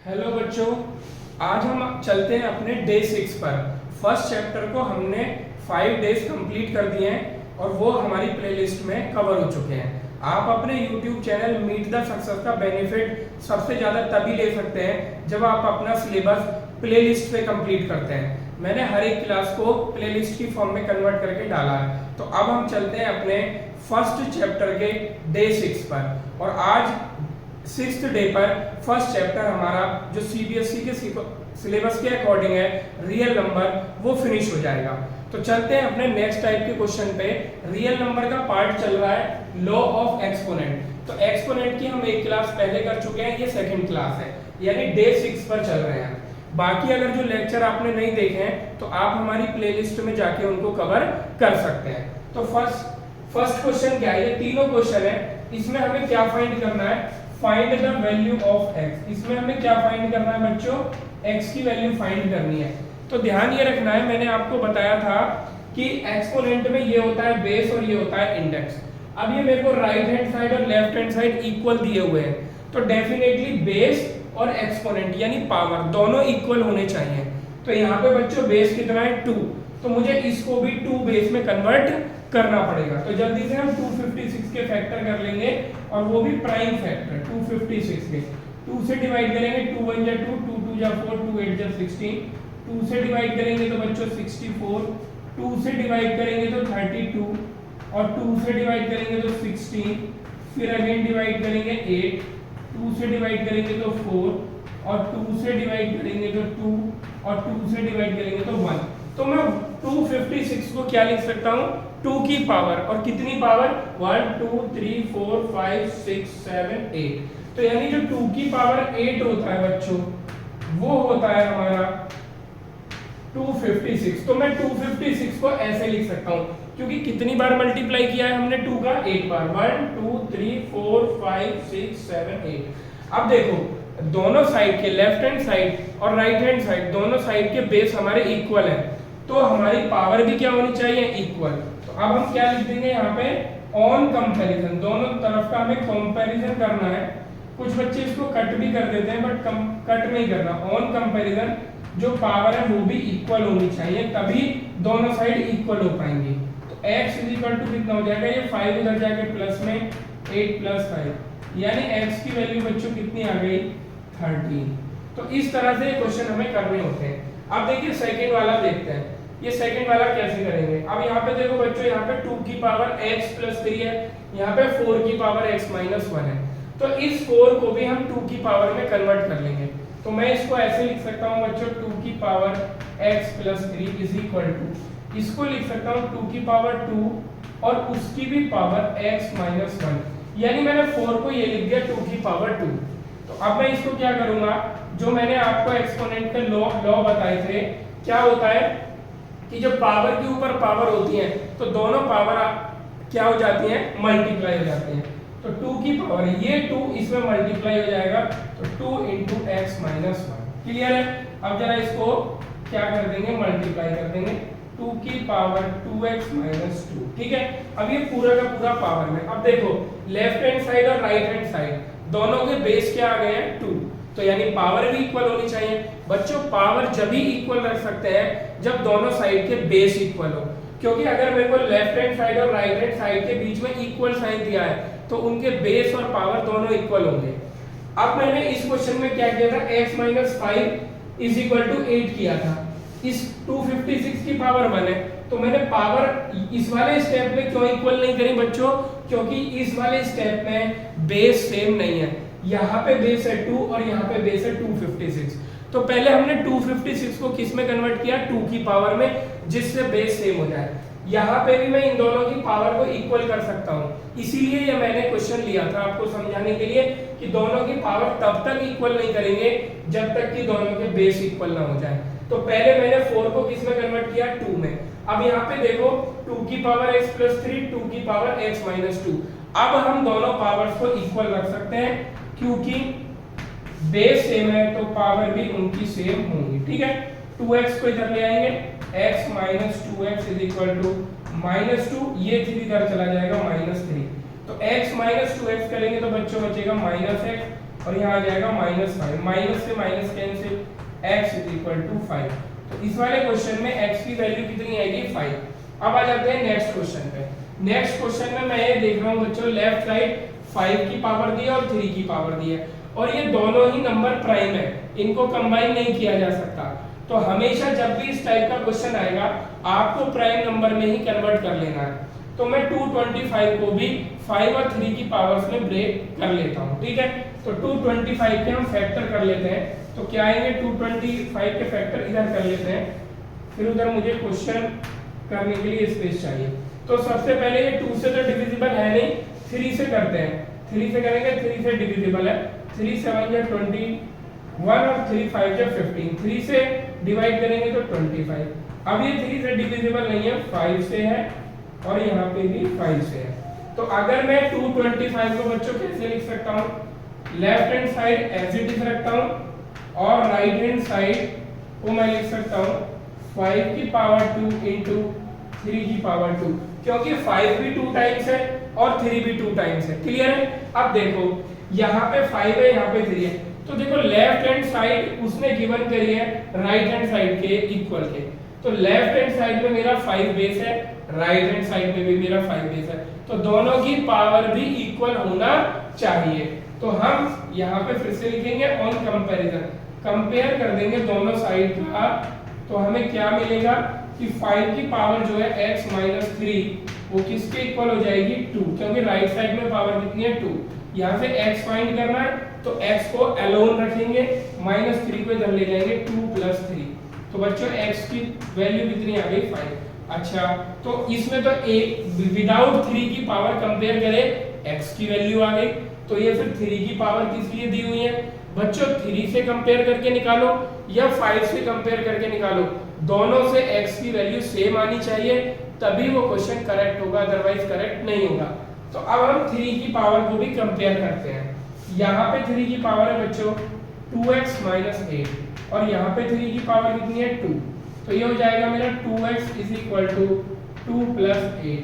Hello बच्चों, आज हम चलते हैं अपने डे 6 पर। फर्स्ट चैप्टर को हमने 5 डेज कंप्लीट कर दिए हैं और वो हमारी प्लेलिस्ट में कवर हो चुके हैं। आप अपने YouTube channel meet the success का बेनिफिट सबसे ज़्यादा तभी ले सकते हैं जब आप अपना सिलेबस प्लेलिस्ट पे कंप्लीट करते हैं। मैंने हर एक क्लास को प्लेलिस्ट की फॉर्म में कन्वर्ट करके डाला है। तो अब हम चलते हैं अपने फर्स्ट चैप्टर के डे 6 पर, और आज 6th डे पर फर्स्ट चैप्टर हमारा जो सीबीएसई के सिलेबस के अकॉर्डिंग है, रियल नंबर, वो फिनिश हो जाएगा। तो चलते हैं अपने नेक्स्ट टाइप के क्वेश्चन पे। रियल नंबर का पार्ट चल रहा है लॉ ऑफ एक्सपोनेंट। तो एक्सपोनेंट की हम एक क्लास पहले कर चुके हैं, ये सेकंड क्लास है, यानी डे 6 पर चल रहे हैं। बाकी अगर जो लेक्चर आपने नहीं देखे हैं तो आप हमारी प्लेलिस्ट में जाके उनको कवर कर सकते हैं। तो फर्स्ट क्वेश्चन क्या है? ये तीनों क्वेश्चन है, इसमें हमें क्या फाइंड करना है? Find the value of x। इसमें हमें क्या फाइंड करना है बच्चों? x की वैल्यू फाइंड करनी है। तो ध्यान ये रखना है, मैंने आपको बताया था कि एक्सपोनेंट में ये होता है बेस और ये होता है इंडेक्स। अब ये मेरे को राइट हैंड साइड और लेफ्ट हैंड साइड इक्वल दिए हुए हैं, तो डेफिनेटली बेस और एक्सपोनेंट यानी पावर दोनों इक्वल होने चाहिए। तो यहाँ पे बच्चों बेस कितना है? 2, तो मुझे इसको भी 2 बेस में कन्वर्ट करना पड़ेगा। तो जल्दी से हम 256 के फैक्टर कर लेंगे, और वो भी प्राइम फैक्टर 256 के। 2 से डिवाइड करेंगे, 2 1 जा 2, 2 2 जा 4, 2 8 जा 16। 2 से डिवाइड करेंगे तो बच्चों 64, 2 से डिवाइड करेंगे तो 32, और 2 से डिवाइड करेंगे तो 16, फिर अगेन डिवाइड करेंगे 8, 2 से डिवाइड करेंगे तो 4, और 2 से डिवाइड करेंगे तो 2, और 2 से डिवाइड करेंगे तो 1। तो मैं 256 को क्या लिख सकता हूँ? 2 की पावर, और कितनी पावर? 1 2 3 4 5 6 7 8। तो यानी जो 2 की पावर 8 होता है बच्चों, वो होता है हमारा 256। तो मैं 256 को ऐसे लिख सकता हूँ, क्योंकि कितनी बार मल्टीप्लाई किया है हमने 2 का? 8 बार। 1 2 3 4 5 6 7 8। अब देखो, दोनों साइड के लेफ्ट हैंड साइड और राइट हैंड साइड दोनों साइड के बेस हमारे इक्वल है, तो हमारी पावर भी क्या होनी चाहिए? इक्वल। तो अब हम क्या लिख देंगे यहाँ पे? On comparison. दोनों तरफ का हमें कंपैरिजन करना है। कुछ बच्चे इसको कट भी कर देते हैं, बट कट नहीं करना। ऑन कंपैरिजन जो पावर है वो भी इक्वल होनी चाहिए, तभी दोनों साइड इक्वल हो पाएंगी। तो x इक्वल टू कितना हो जाएगा? ये 5 उधर जाके प्लस में 8 प्लस 5, यानी x की वैल्यू बच्चों कितनी आ गई? 13। तो इस तरह से क्वेश्चन हमें करने होते हैं। अब देखिए सेकंड वाला देखते हैं, ये सेकंड वाला कैसे करेंगे। अब यहाँ पे देखो बच्चों, यहाँ पे 2 की पावर x प्लस 3 है, यहाँ पे 4 की पावर x माइनस 1 है। तो इस 4 को भी हम 2 की पावर में कन्वर्ट कर लेंगे। तो मैं इसको ऐसे लिख सकता हूँ बच्चों, 2 की power x plus 3 is equal to, इसको लिख सकता हूँ 2 की पावर 2 और उसकी भी पावर x माइनस 1, यानी मैंने 4 को ये लिख दिया 2 की पावर 2। तो अब मैं इसको क्या करूंगा, जो मैंने आपको एक्सपोनेंट के लॉ बताए थे, क्या होता है कि जब पावर के ऊपर पावर होती है तो दोनों पावर क्या हो जाती हैं? मल्टीप्लाई हो जाती हैं। तो 2 की पावर, ये 2 इसमें मल्टीप्लाई हो जाएगा, तो 2 इंटू एक्स माइनस 1। क्लियर है? अब जरा इसको क्या कर देंगे? मल्टीप्लाई कर देंगे, 2 की पावर 2x माइनस 2। ठीक है, अब ये पूरा का पूरा पावर में। अब देखो, लेफ्ट हैंड साइड और राइट हैंड साइड दोनों के बेस क्या आ गए हैं? 2, तो यानी पावर भी इक्वल होनी चाहिए। बच्चों पावर जब भी इक्वल रख सकते हैं जब दोनों साइड के बेस इक्वल हो, क्योंकि अगर मेरे को लेफ्ट हैंड साइड और राइट हैंड साइड के बीच में इक्वल साइन दिया है तो उनके बेस और पावर दोनों इक्वल होंगे। अब मैंने इस क्वेश्चन में क्या किया था? x minus 5 is equal to 8 किया था। इस 256 की पावर 1 है, तो मैंने पावर इस वाले स्टेप में क्यों इक्वल नहीं करी बच्चों? क्योंकि इस वाले स्टेप में बेस सेम नहीं है। यहाँ पे बेस है 2 और यहाँ पे बेस है 256। तो पहले हमने 256 को किस में कन्वर्ट किया? 2 की पावर में, जिससे बेस सेम हो जाए। यहाँ पे भी मैं इन दोनों की पावर को इक्वल कर सकता हूँ, इसीलिए ये मैंने क्वेश्चन लिया था आपको समझाने के लिए कि दोनों की पावर तब तक इक्वल नहीं करेंगे जब तक कि दोनों के बेस इक्वल ना हो जाए। तो पहले मैंने 4 को किस में कन्वर्ट किया? 2 में। अब यहाँ पे देखो, 2 की पावर x प्लस 3, 2 की पावर x माइनस 2। अब हम दोनों पावर्स को इक्वल रख सकते हैं, क्योंकि बेस सेम है तो पावर भी उनकी सेम होंगी। ठीक है, 2x को इधर ले आएंगे, x minus 2x is equal to minus 2, ये इधर चला जाएगा माइनस 3। तो x माइनस 2x करेंगे तो बच्चों बचेगा माइनस x, और यहाँ आ जाएगा -5, माइनस से माइनस कैंसिल, x = 5। तो इस वाले क्वेश्चन में x की वैल्यू कितनी आएगी 5। अब आ जाते हैं नेक्स्ट क्वेश्चन पे। नेक्स्ट क्वेश्चन में मैं ये देख रहा हूँ बच्चों, लेफ्ट साइड 5 की पावर दी है और 3 की पावर दी है, और ये दोनों ही नंबर प्राइम है, इनको कंबाइन नहीं किया जा सकता। तो हमेशा जब भी इस टाइप का क्वेश्चन आएगा आपको प्राइम नंबर में ही कन्वर्ट कर लेना है। तो मैं 225 को भी 5 और 3 की पावर्स में ब्रेक कर लेता हूँ, ठीक है। तो 225 के हम फैक्टर कर लेते हैं, तो क्या आएंगे 225 के फैक्टर इधर कर लेते हैं, फिर उधर मुझे क्वेश्चन करने के लिए स्पेस चाहिए। तो सबसे पहले ये 2 से तो डिविजिबल है नहीं, 3 से करते हैं। 3 से करेंगे, 3 से डिविजिबल है, 3 7 या 21 और 3 5 या 15, 3 से डिवाइड करेंगे तो 25। अब ये 3 से डिविजिबल नहीं है, 5 से है और यहाँ पे भी 5 से है। तो अगर मैं 225 को बच्चों कैसे लिख सकता हूँ, left hand side as it is रखता हूँ और राइट हैंड साइड को मैं लिख सकता हूँ 5 की पावर 2 इंटू 3 की पावर 2, क्योंकि 5 भी 2 टाइम्स है और 3 भी 2 टाइम्स है। क्लियर है। अब देखो यहाँ पे 5 है, यहाँ पे 3 है, तो देखो लेफ्ट हैंड साइड उसने गिवन करी है राइट हैंड साइड के इक्वल के। तो लेफ्ट हैंड साइड में मेरा 5 बेस है, राइट हैंड साइड में भी मेरा 5 बेस है, तो दोनों की पावर भी इक्वल होना चाहिए। तो हम यहाँ पे फिर से लिखेंगे ऑन कंपैरिजन, कंपेयर कर देंगे दोनों साइड का, तो हमें क्या मिलेगा कि 5 की पावर जो है x - 3 वो किसके इक्वल हो जाएगी 2, क्योंकि राइट साइड में पावर कितनी है 2। यहाँ से x फाइंड करना है तो x को अलोन रखेंगे, -3 को इधर ले जाएंगे 2 + 3, तो बच्चों x की वैल्यू कितनी आ गई 5। अच्छा, तो इसमें तो विदाउट 3 की पावर कंपेयर करें x की वैल्यू आ गई, तो ये फिर 3 की पावर किस लिए दी हुई है बच्चों, 3 से कंपेयर करके निकालो या 5 से कंपेयर करके निकालो, दोनों से x की वैल्यू सेम आनी चाहिए, तभी वो क्वेश्चन करेक्ट होगा, अदरवाइज करेक्ट नहीं होगा। तो अब हम 3 की पावर को भी कंपेयर करते हैं। यहाँ पे 3 की पावर है बच्चों 2x - 8 और यहाँ पे 3 की पावर कितनी है 2, तो ये हो जाएगा मेरा 2x = 2 + 8,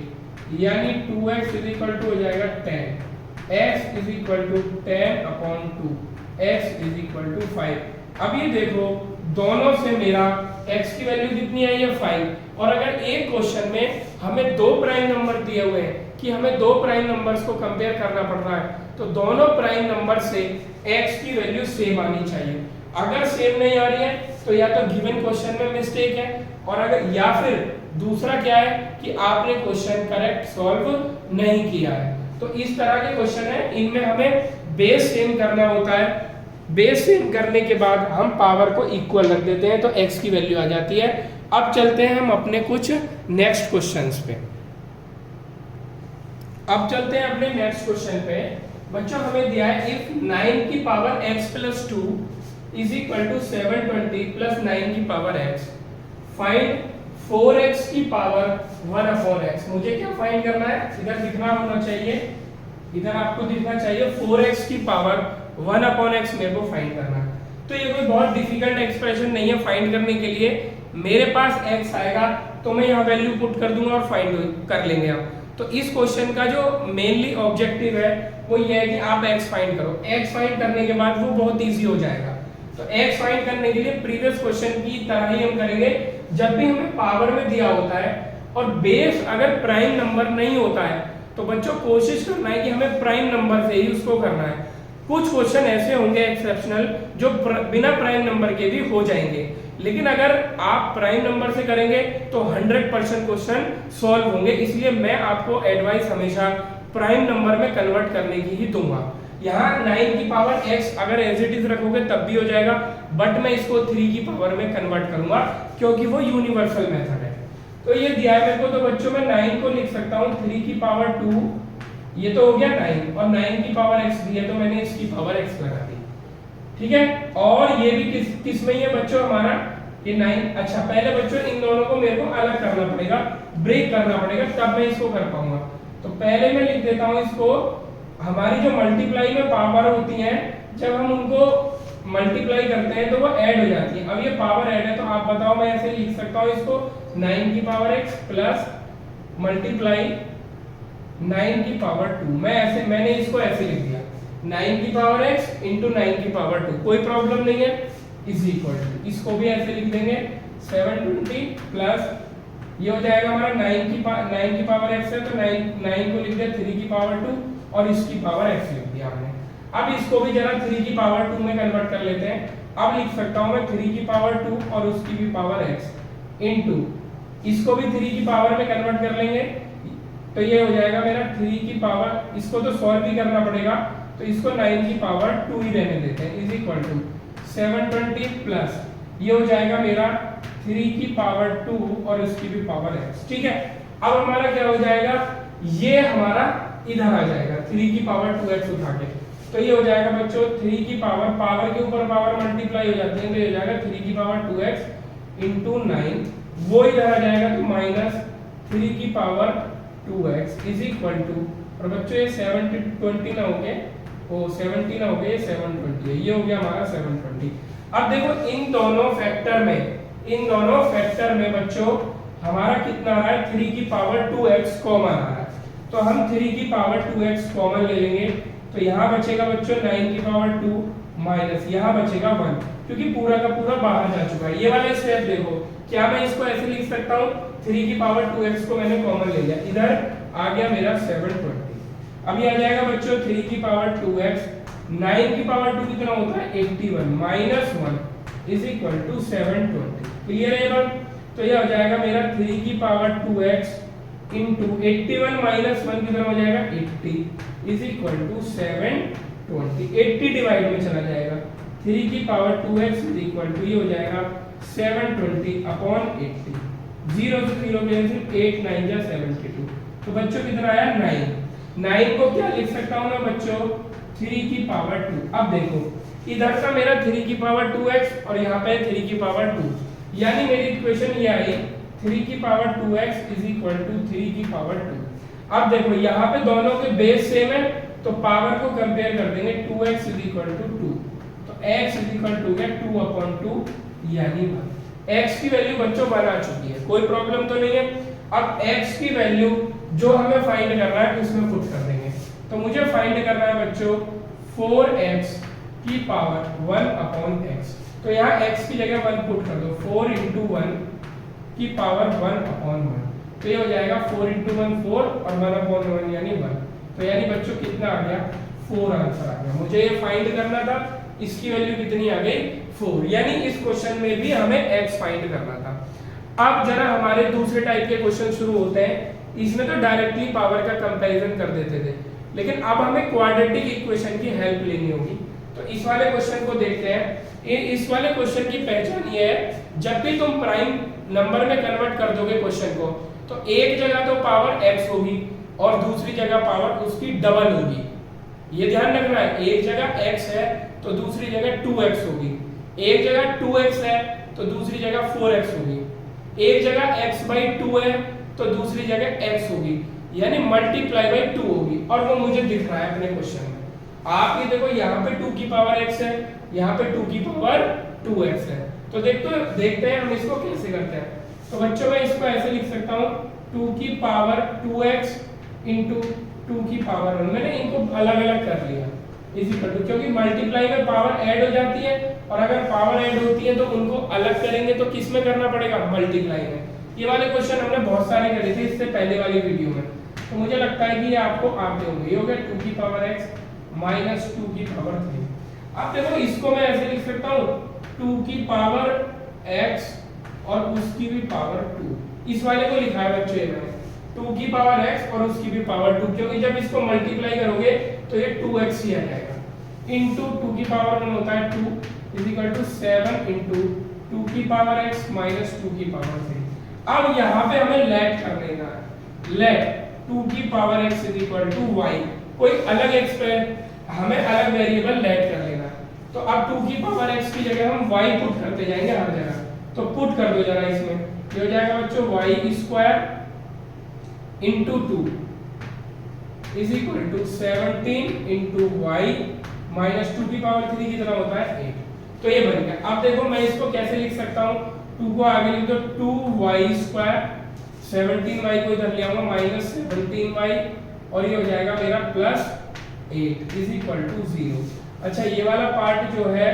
यानी 2x हो जाएगा 10, x = 10/2, x = 5। अब ये देखो दोनों से मेरा x की वैल्यू कितनी आई है 5, और अगर एक क्वेश्चन में हमें 2 प्राइम नंबर दिए हुए हैं कि हमें 2 प्राइम नंबर्स को कंपेयर करना पड़ रहा है, तो दोनों प्राइम नंबर से x की वैल्यू सेम आनी चाहिए। अगर सेम नहीं आ रही है तो या तो गिवन क्वेश्चन में मिस्टेक है, और अगर या फिर दूसरा क्या है कि आपने क्वेश्चन करेक्ट सॉल्व नहीं किया है। तो इस तरह के क्वेश्चन है, इनमें हमें बेस सेम करना होता है, बेस सेम करने के बाद हम पावर को इक्वल रख देते हैं, तो x की वैल्यू आ जाती है। अब चलते हैं हम अपने कुछ नेक्स्ट क्वेश्चंस पे। अब चलते हैं अपने नेक्स्ट क्वेश्चन पे। बच्चों हमें दिया है इफ 9 की पावर x + 2 = 720 + 9 की पावर x, फाइंड 4x की पावर 1/x। मुझे क्या फाइंड करना है, इधर दिखना होना चाहिए, इधर आपको दिखना चाहिए 4x की पावर 1/x मेरे को फाइंड करना है। तो ये कोई बहुत डिफिकल्ट एक्सप्रेशन नहीं है फाइंड करने के लिए, मेरे पास x आएगा तो मैं यहाँ वैल्यू पुट कर दूंगा और फाइंड कर लेंगे आप। तो इस क्वेश्चन का जो मेनली ऑब्जेक्टिव है वो ये है कि आप x फाइंड करो, x फाइंड करने के बाद वो बहुत इजी हो जाएगा। तो x फाइंड करने के लिए प्रीवियस क्वेश्चन की तरह ही हम करेंगे, जब भी हमें पावर में दिया होता है और बेस अगर प्राइम नंबर नहीं होता है तो बच्चों कोशिश करना है कि हमें प्राइम नंबर से ही उसको करना है। कुछ क्वेश्चन ऐसे होंगे एक्सेप्शनल जो बिना प्राइम नंबर के भी हो जाएंगे, लेकिन अगर आप प्राइम नंबर से करेंगे तो 100% क्वेश्चन सॉल्व होंगे, इसलिए मैं आपको एडवाइस हमेशा प्राइम नंबर में कन्वर्ट करने की ही दूंगा। यहाँ 9 की पावर x अगर एज इट इज रखोगे तब भी हो जाएगा, बट मैं इसको 3 की पावर में कन्वर्ट करूंगा क्योंकि वो यूनिवर्सल मेथड है। तो ये दिया है मेरे को, तो बच्चों मैं 9 को लिख सकता हूँ 3 की पावर 2, ये तो हो गया 9, और 9 की पावर x दी है तो मैंने इसकी पावर x लगा दी, ठीक है। और ये भी किस में ही है बच्चों हमारा ये 9। अच्छा पहले बच्चों इन दोनों को मेरे को अलग करना पड़ेगा, ब्रेक करना पड़ेगा, तब मैं इसको कर पाऊंगा। तो पहले मैं लिख देता हूँ इसको, हमारी जो मल्टीप्लाई में पावर होती है जब हम उनको मल्टीप्लाई करते हैं तो वो ऐड हो जाती है। अब ये पावर ऐड है तो आप बताओ मैं ऐसे लिख सकता हूँ इसको 9 की पावर x प्लस मल्टीप्लाई 9 की पावर 2, मैंने इसको ऐसे लिख दिया। 9 की पावर x इंटू 9 की पावर 2, कोई प्रॉब्लम नहीं है, इज इक्वल टू, इसको भी ऐसे लिख देंगे 720 प्लस ये हो जाएगा हमारा 9 की पावर x है तो 9 को लिख दिया 3 की पावर 2 और इसकी पावर x लिख दिया हमने। अब इसको भी जरा 3 की पावर 2 में कन्वर्ट कर लेते हैं। अब लिख सकता हूं मैं 3 की पावर 2 और उसकी भी पावर x इनटू इसको भी 3 की पावर में कन्वर्ट कर लेंगे तो ये हो जाएगा मेरा 3 की पावर, इसको तो सॉल्व भी करना पड़ेगा तो इसको 9 की पावर 2 ही रहने देते हैं, इज इक्वल टू 720 प्लस ये हो जाएगा मेरा 3 की पावर 2 और इसकी भी पावर x। ठीक है, अब हमारा क्या हो जाएगा, ये हमारा इधर आ जाएगा 3 की पावर 2x उठा के, तो ये हो जाएगा बच्चों 3 की पावर के ऊपर पावर मल्टीप्लाई हो जाती है तो ये हो जाएगा 3 की पावर 2x इंटू 9, वो इधर आ जाएगा तो माइनस 3 की power 2x is equal to, और बच्चों ये 720 ना हो गए, वो 70 ना हो गए, 720 है, ये हो गया हमारा 720। अब देखो इन दोनों फैक्टर में बच्चों हमारा कितना आ रहा है, 3 की पावर 2x कॉमन आ रहा है, तो हम 3 की पावर 2x कॉमन ले लेंगे तो यहाँ बचेगा बच्चों 9 की पावर 2 माइनस यहाँ बचेगा 1, क्योंकि पूरा का पूरा बाहर जा चुका है। ये वाला स्टेप देखो, क्या मैं इसको ऐसे लिख सकता हूँ, 3 की पावर 2x को मैंने कॉमन ले लिया, इधर आ गया मेरा 720। अब ये आ जाएगा बच्चों 3 की पावर 2x, 9 की पावर 2 कितना होता है 81 minus 1 is equal to 720। Clear है बात, तो ये हो जाएगा मेरा 3 की पावर 2x इंटू 81 माइनस 1 कितना हो जाएगा 80 इज इक्वल टू 720, 80 डिवाइड में चला जाएगा, 3 की power 2x is equal to ये हो जाएगा 720 अपॉन 80, 0 से 0 कैंसिल, 8 9 जा 72, तो बच्चों कितना आया 9 को क्या लिख सकता हूं मैं बच्चों 3 की पावर 2। अब देखो इधर का मेरा 3 की पावर 2x और यहाँ पे 3 की पावर 2, यानी मेरी इक्वेशन ये आई 3 की power 2x is equal to 3 की पावर 2। अब देखो यहाँ पे दोनों के बेस सेम है तो पावर को कंपेयर कर देंगे, 2x इज इक्वल टू 2, तो x is equal to 2 upon 2 यानी 1। x की वैल्यू बच्चों 1 आ चुकी है, कोई प्रॉब्लम तो नहीं है। अब x की वैल्यू जो हमें फाइंड करना है उसमें पुट कर देंगे, तो मुझे फाइंड करना है बच्चों 4x की पावर 1 अपॉन x, तो यहाँ x की जगह 1 पुट कर दो, 4 इंटू 1 की पावर 1 अपॉन 1, तो ये हो जाएगा 4 इंटू 1 4 और 1 अपॉन 1 यानी 1, तो यानी बच्चों कितना आ गया 4 आंसर आ गया। मुझे ये फाइंड करना था, इसकी वैल्यू कितनी आ गई 4, यानी इस क्वेश्चन में भी हमें x फाइंड करना था। अब जरा हमारे दूसरे टाइप के क्वेश्चन शुरू होते हैं, इसमें तो डायरेक्टली पावर का कंपैरिजन कर देते थे, लेकिन अब हमें क्वाड्रेटिक इक्वेशन की हेल्प लेनी होगी। तो इस वाले क्वेश्चन को देखते हैं। इस वाले क्वेश्चन की पहचान ये है, जब भी तुम प्राइम नंबर में कन्वर्ट कर दोगे क्वेश्चन को, तो एक जगह तो पावर x होगी और दूसरी जगह पावर उसकी डबल होगी। ये ध्यान रखना है, एक जगह x है तो दूसरी जगह 2x होगी, एक जगह 2x है तो दूसरी जगह 4x होगी, एक जगह x/2 है तो दूसरी जगह x होगी, यानी मल्टीप्लाई बाई 2 होगी, और वो मुझे दिख रहा है अपने क्वेश्चन में। आप ये देखो यहाँ पे 2 की पावर x है, यहाँ पे 2 की पावर 2x है, तो देखते हैं हम इसको कैसे करते हैं। तो बच्चों मैं इसको ऐसे लिख सकता हूँ 2 की पावर 2x इंटू 2 की पावर 1, मैंने इनको अलग अलग कर लिया इज इक्वल टू, क्योंकि मल्टीप्लाई में पावर ऐड हो जाती है और अगर पावर ऐड होती है तो उनको अलग करेंगे तो किस में करना पड़ेगा, मल्टीप्लाई में। ये वाले क्वेश्चन हमने बहुत सारे करे थे इससे पहले वाली वीडियो में, तो मुझे लगता है कि ये आपको आते होंगे। ये हो गया 2 की पावर x माइनस 2 की पावर 3। अब देखो इसको मैं ऐसे लिख सकता हूँ 2 की पावर x और उसकी भी पावर 2, इस वाले को लिखा है बच्चों मैंने 2 की पावर x और उसकी भी पावर 2, क्योंकि जब इसको मल्टीप्लाई करोगे तो ये 2x ही आ जाएगा, इंटू 2 की पावर 1 होता है 2 इज इक्वल टू 7 इंटू 2 की पावर x माइनस 2 की पावर 3। अब यहाँ पे हमें लेट कर लेना है, लेट 2 की power x is equal to y, कोई अलग x पे हमें अलग वेरिएबल लेट कर लेना है, तो अब 2 की पावर x की जगह हम y पुट करते जाएंगे हर जगह, तो पुट कर दो जरा इसमें, ये हो जाएगा बच्चों y square into 2 is equal to 17 into y minus 2 की पावर 3 कितना होता है 8, तो ये बन गया। अब देखो मैं इसको कैसे लिख सकता हूँ, 2 को आगे लिख दो 2y स्क्वायर, 17y को इधर ले आऊंगा माइनस 17y, और ये हो जाएगा मेरा प्लस 8 इज इक्वल टू 0। अच्छा ये वाला पार्ट जो है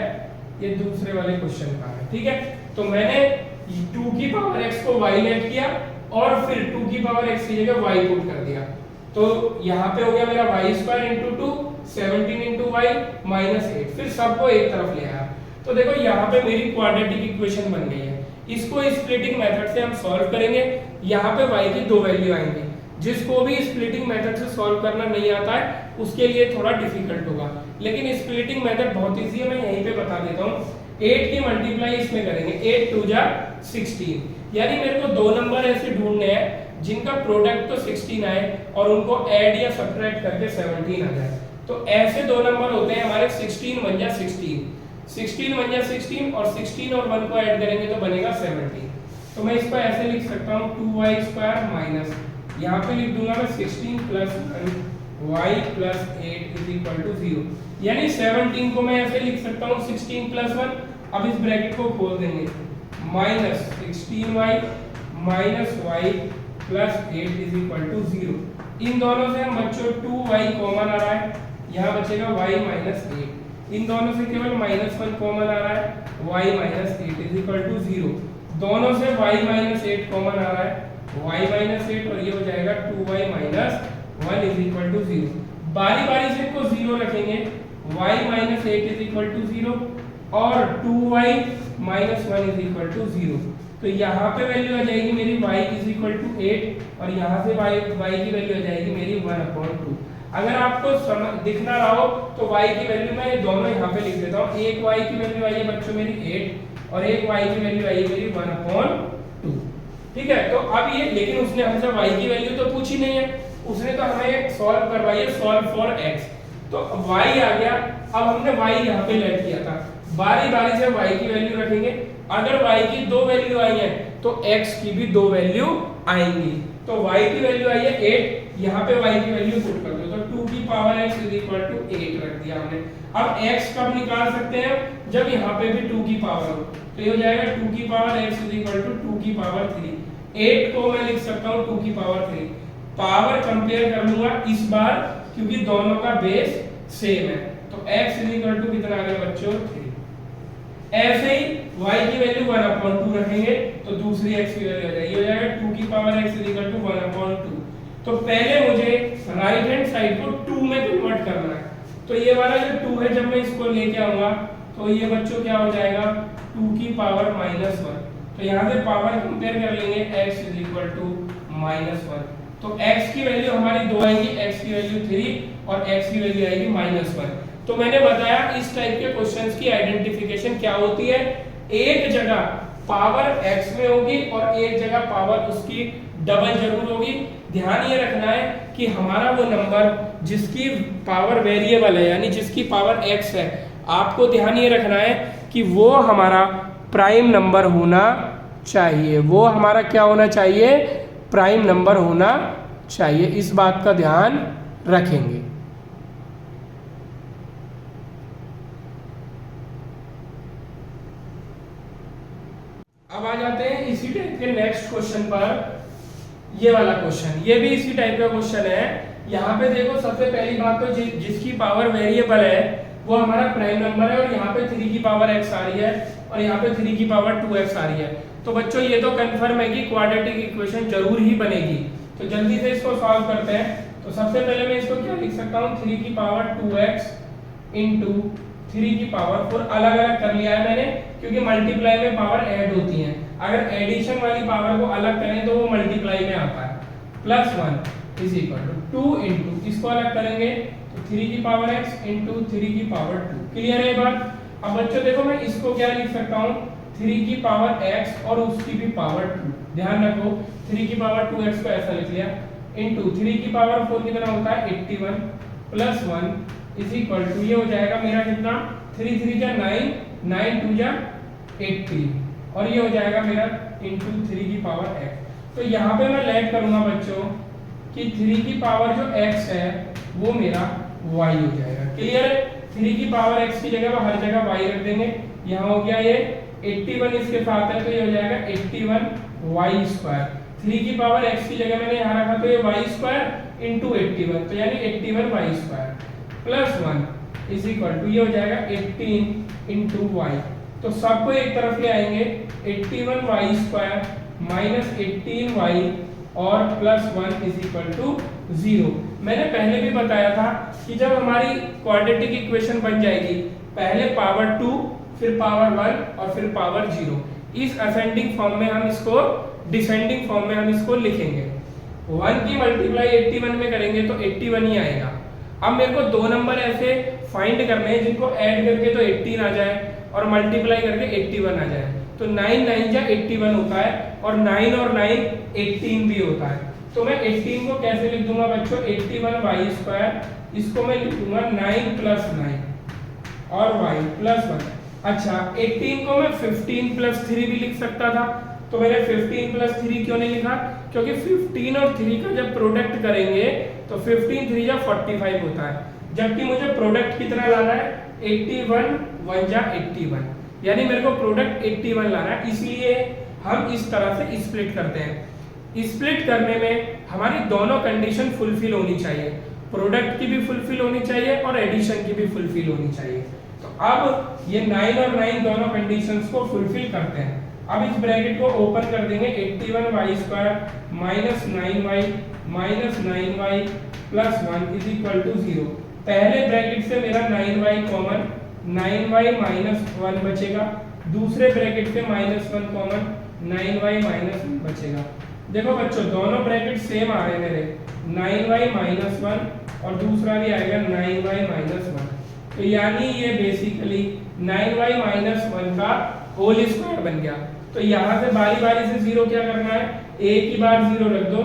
ये दूसरे वाले क्वेश्चन का है, ठीक है। तो मैंने 2 की पावर x को y लेट किया और फिर 2 की पावर x की जगह y पुट कर दिया। तो यहाँ पे हो गया मेरा y square into 2 17 into y minus 8, फिर सबको एक तरफ ले आया। तो देखो यहाँ पे मेरी क्वाड्रेटिक इक्वेशन बन गई है। इसको स्प्लिटिंग मेथड से हम सॉल्व करेंगे। यहाँ पे y की दो वैल्यू आएंगी। जिसको भी स्प्लिटिंग मेथड से सॉल्व करना नहीं आता है उसके लिए थोड़ा डिफिकल्ट होगा, लेकिन स्प्लिटिंग मेथड बहुत इजी है, मैं यहीं पे बता देता हूँ। 8 की मल्टीप्लाई इसमें करेंगे, 8 2 जा 16, यानी मेरे को दो नंबर ऐसे ढूंढने हैं जिनका प्रोडक्ट तो 16 आए और उनको ऐड या सब्ट्रैक्ट करके 17 आ जाए। तो ऐसे दो नंबर होते हैं हमारे 16 1 जा 16, 16 1 जा 16 और 16 और 1 को ऐड करेंगे तो बनेगा 17। तो मैं इसको ऐसे लिख सकता हूँ 2y स्क्वायर माइनस, यहाँ पे लिख दूंगा मैं 16 plus 1 y plus 8 is equal to 0, यानी 17 को मैं ऐसे लिख सकता हूँ 16 प्लस 1, अब इस ब्रैकेट को खोल देंगे, minus 16y minus y plus 8 is equal to 0। इन दोनों से हम बच्चों 2y कॉमन आ रहा है, यहाँ बचेगा y माइनस 8। इन दोनों से केवल माइनस 1 कॉमन आ रहा है, y minus 8 is equal to 0। दोनों से y माइनस 8 कॉमन आ रहा है, y माइनस 8, और ये हो जाएगा 2y minus 1 is equal to 0। बारी बारी से इनको 0 रखेंगे, y minus 8 is equal to 0 और 2y minus 1 is equal to 0। तो यहाँ पे वैल्यू आ जाएगी मेरी y इज इक्वल टू 8 और यहाँ से y की वैल्यू आ जाएगी मेरी 1/2। अगर आपको दिख ना रहा हो तो y की वैल्यू मैं ये दोनों यहाँ पे लिख देता हूँ। एक y की वैल्यू आई है बच्चों मेरी 8 और एक y की वैल्यू आई है मेरी 1/2, ठीक है। तो अब ये, लेकिन उसने हमसे y की वैल्यू तो पूछी नहीं है, उसने तो हमें सॉल्व करवाई है सॉल्व फॉर x। तो y आ गया, अब हमने y यहाँ पे लेट किया था, बारी बारी से y की वैल्यू रखेंगे। अगर y की दो वैल्यू आई है तो x की भी दो वैल्यू आएंगी। तो y की वैल्यू आई है 8, यहाँ पे y की वैल्यू पुट कर दो, तो 2 की power x is equal to 8 रख दिया हमने। अब x कब निकाल सकते हैं, जब यहाँ पे भी 2 की पावर हो, तो ये हो जाएगा 2 की power x is equal to 2 की पावर 3। 8 को मैं लिख सकता हूँ 2 की पावर 3। पावर कंपेयर कर लूंगा इस बार क्योंकि दोनों का बेस सेम है, तो x इज इक्वल टू कितना आ गया बच्चों 3। ऐसे ही y की वैल्यू 1/2 रखेंगे तो दूसरी x की वैल्यू आ जाएगी, हो जाएगा 2 की power x is equal to 1/2। तो पहले मुझे राइट हैंड साइड को 2 में कन्वर्ट करना है। तो ये वाला जो 2 है जब मैं इसको लेके आऊंगा तो ये बच्चों क्या हो जाएगा 2 की पावर -1। तो यहाँ से पावर कंपेयर कर लेंगे, x इज इक्वल टू -1। तो x की वैल्यू हमारी दो आएगी, x की वैल्यू 3 और x की वैल्यू आएगी -1। तो मैंने बताया इस टाइप के क्वेश्चंस की आइडेंटिफिकेशन क्या होती है, एक जगह पावर x में होगी और एक जगह पावर उसकी डबल जरूर होगी। ध्यान ये रखना है कि हमारा वो नंबर जिसकी पावर वेरिएबल है यानी जिसकी पावर x है, आपको ध्यान ये रखना है कि वो हमारा प्राइम नंबर होना चाहिए। वो हमारा क्या होना चाहिए, प्राइम नंबर होना चाहिए। इस बात का ध्यान रखेंगे। अब आ जाते हैं इसी टाइप के नेक्स्ट क्वेश्चन पर। ये वाला क्वेश्चन, ये भी इसी टाइप का क्वेश्चन है। यहाँ पे देखो सबसे पहली बात तो जिसकी पावर वेरिएबल है वो हमारा प्राइम नंबर है और यहाँ पे 3 की पावर x आ रही है और यहाँ पे 3 की पावर 2x आ रही है। तो बच्चों ये तो कंफर्म है कि क्वाड्रेटिक इक्वेशन जरूर ही बनेगी। तो जल्दी से इसको सॉल्व करते हैं। तो सबसे पहले मैं इसको क्या लिख सकता हूँ, 3 की पावर 2x इंटू 3 की पावर 4। अलग अलग कर लिया है मैंने क्योंकि मल्टीप्लाई में पावर ऐड होती है। अगर एडिशन वाली पावर को अलग करें तो वो मल्टीप्लाई में आता है। +1 इज इक्वल टू 2 इंटू, इसको अलग करेंगे तो 3 की पावर x इंटू 3 की पावर 2। क्लियर है ये बात। अब बच्चों देखो मैं इसको क्या लिख सकता हूँ, 3 की पावर x और उसकी भी पावर 2। ध्यान रखो 3 की पावर 2x को ऐसा लिख लिया इंटू 3 की पावर 4 कितना होता है 81 +1 इज इक्वल टू, ये हो जाएगा मेरा कितना 3 3 जा 9, 9 2 जा 80 और ये हो जाएगा मेरा इंटू 3 की पावर x। तो यहाँ पे मैं लेट करूंगा बच्चों कि 3 की पावर जो x है वो मेरा y हो जाएगा। क्लियर है। 3 की पावर x की जगह हर जगह y रख देंगे। यहाँ हो गया ये 81 इसके साथ है तो ये हो जाएगा 81y स्क्वायर। 3 की पावर x की जगह मैंने यहाँ रखा तो ये y स्क्वायर इंटू 81 तो यानी 81y square plus 1 is equal to, ये हो जाएगा 18 इंटू वाई। तो सबको एक तरफ ले आएंगे, 81y² माइनस 18y और प्लस 1 इज इक्वल टू 0। मैंने पहले भी बताया था कि जब हमारी क्वाड्रेटिक इक्वेशन बन जाएगी, पहले पावर 2, फिर पावर 1 और फिर पावर 0, इस असेंडिंग फॉर्म में हम इसको, डिसेंडिंग फॉर्म में हम इसको लिखेंगे। 1 की मल्टीप्लाई 81 में करेंगे तो 81 ही आएगा। अब मेरे को दो नंबर ऐसे फाइंड करने हैं जिनको ऐड करके तो 18 आ जाए और मल्टीप्लाई करके 81 आ जाए। तो 9 9 जा 81 होता है और 9 और 9 18 भी होता है। तो मैं 18 को कैसे लिख दूंगा बच्चों, 81y², इसको मैं लिख दूंगा 9 प्लस 9 और y प्लस 1। अच्छा, 18 को मैं 15 प्लस 3 भी लिख सकता था, तो मैंने 15 प्लस 3 क्यों नहीं लिखा, क्योंकि 15 और 3 का जब प्रोडक्ट करेंगे तो 15 3 जा 45 होता है, जबकि मुझे प्रोडक्ट कितना लाना है, 81 1 जा 81, यानी मेरे को प्रोडक्ट 81 लाना है। इसलिए हम इस तरह से स्प्लिट करते हैं। स्प्लिट करने में हमारी दोनों कंडीशन फुलफिल होनी चाहिए, प्रोडक्ट की भी फुलफिल होनी चाहिए और एडिशन की भी फुलफिल होनी चाहिए। तो अब ये 9 और 9 दोनों कंडीशंस को फुलफिल करते हैं। अब इस ब्रैकेट को ओपन कर देंगे, 81y² minus 9y minus 9y plus 1 is equal to 0। पहले ब्रैकेट से मेरा 9y कॉमन, 9y माइनस 1 बचेगा, दूसरे ब्रैकेट से -1 कॉमन, 9y माइनस 1 बचेगा। देखो बच्चों, दोनों ब्रैकेट सेम आ रहे हैं मेरे, 9y माइनस 1 और दूसरा भी आएगा 9y माइनस 1। तो यानी ये बेसिकली 9y माइनस 1 का होल स्क्वायर बन गया। तो यहाँ से बारी बारी से 0 क्या करना है, एक ही बार 0 रख दो,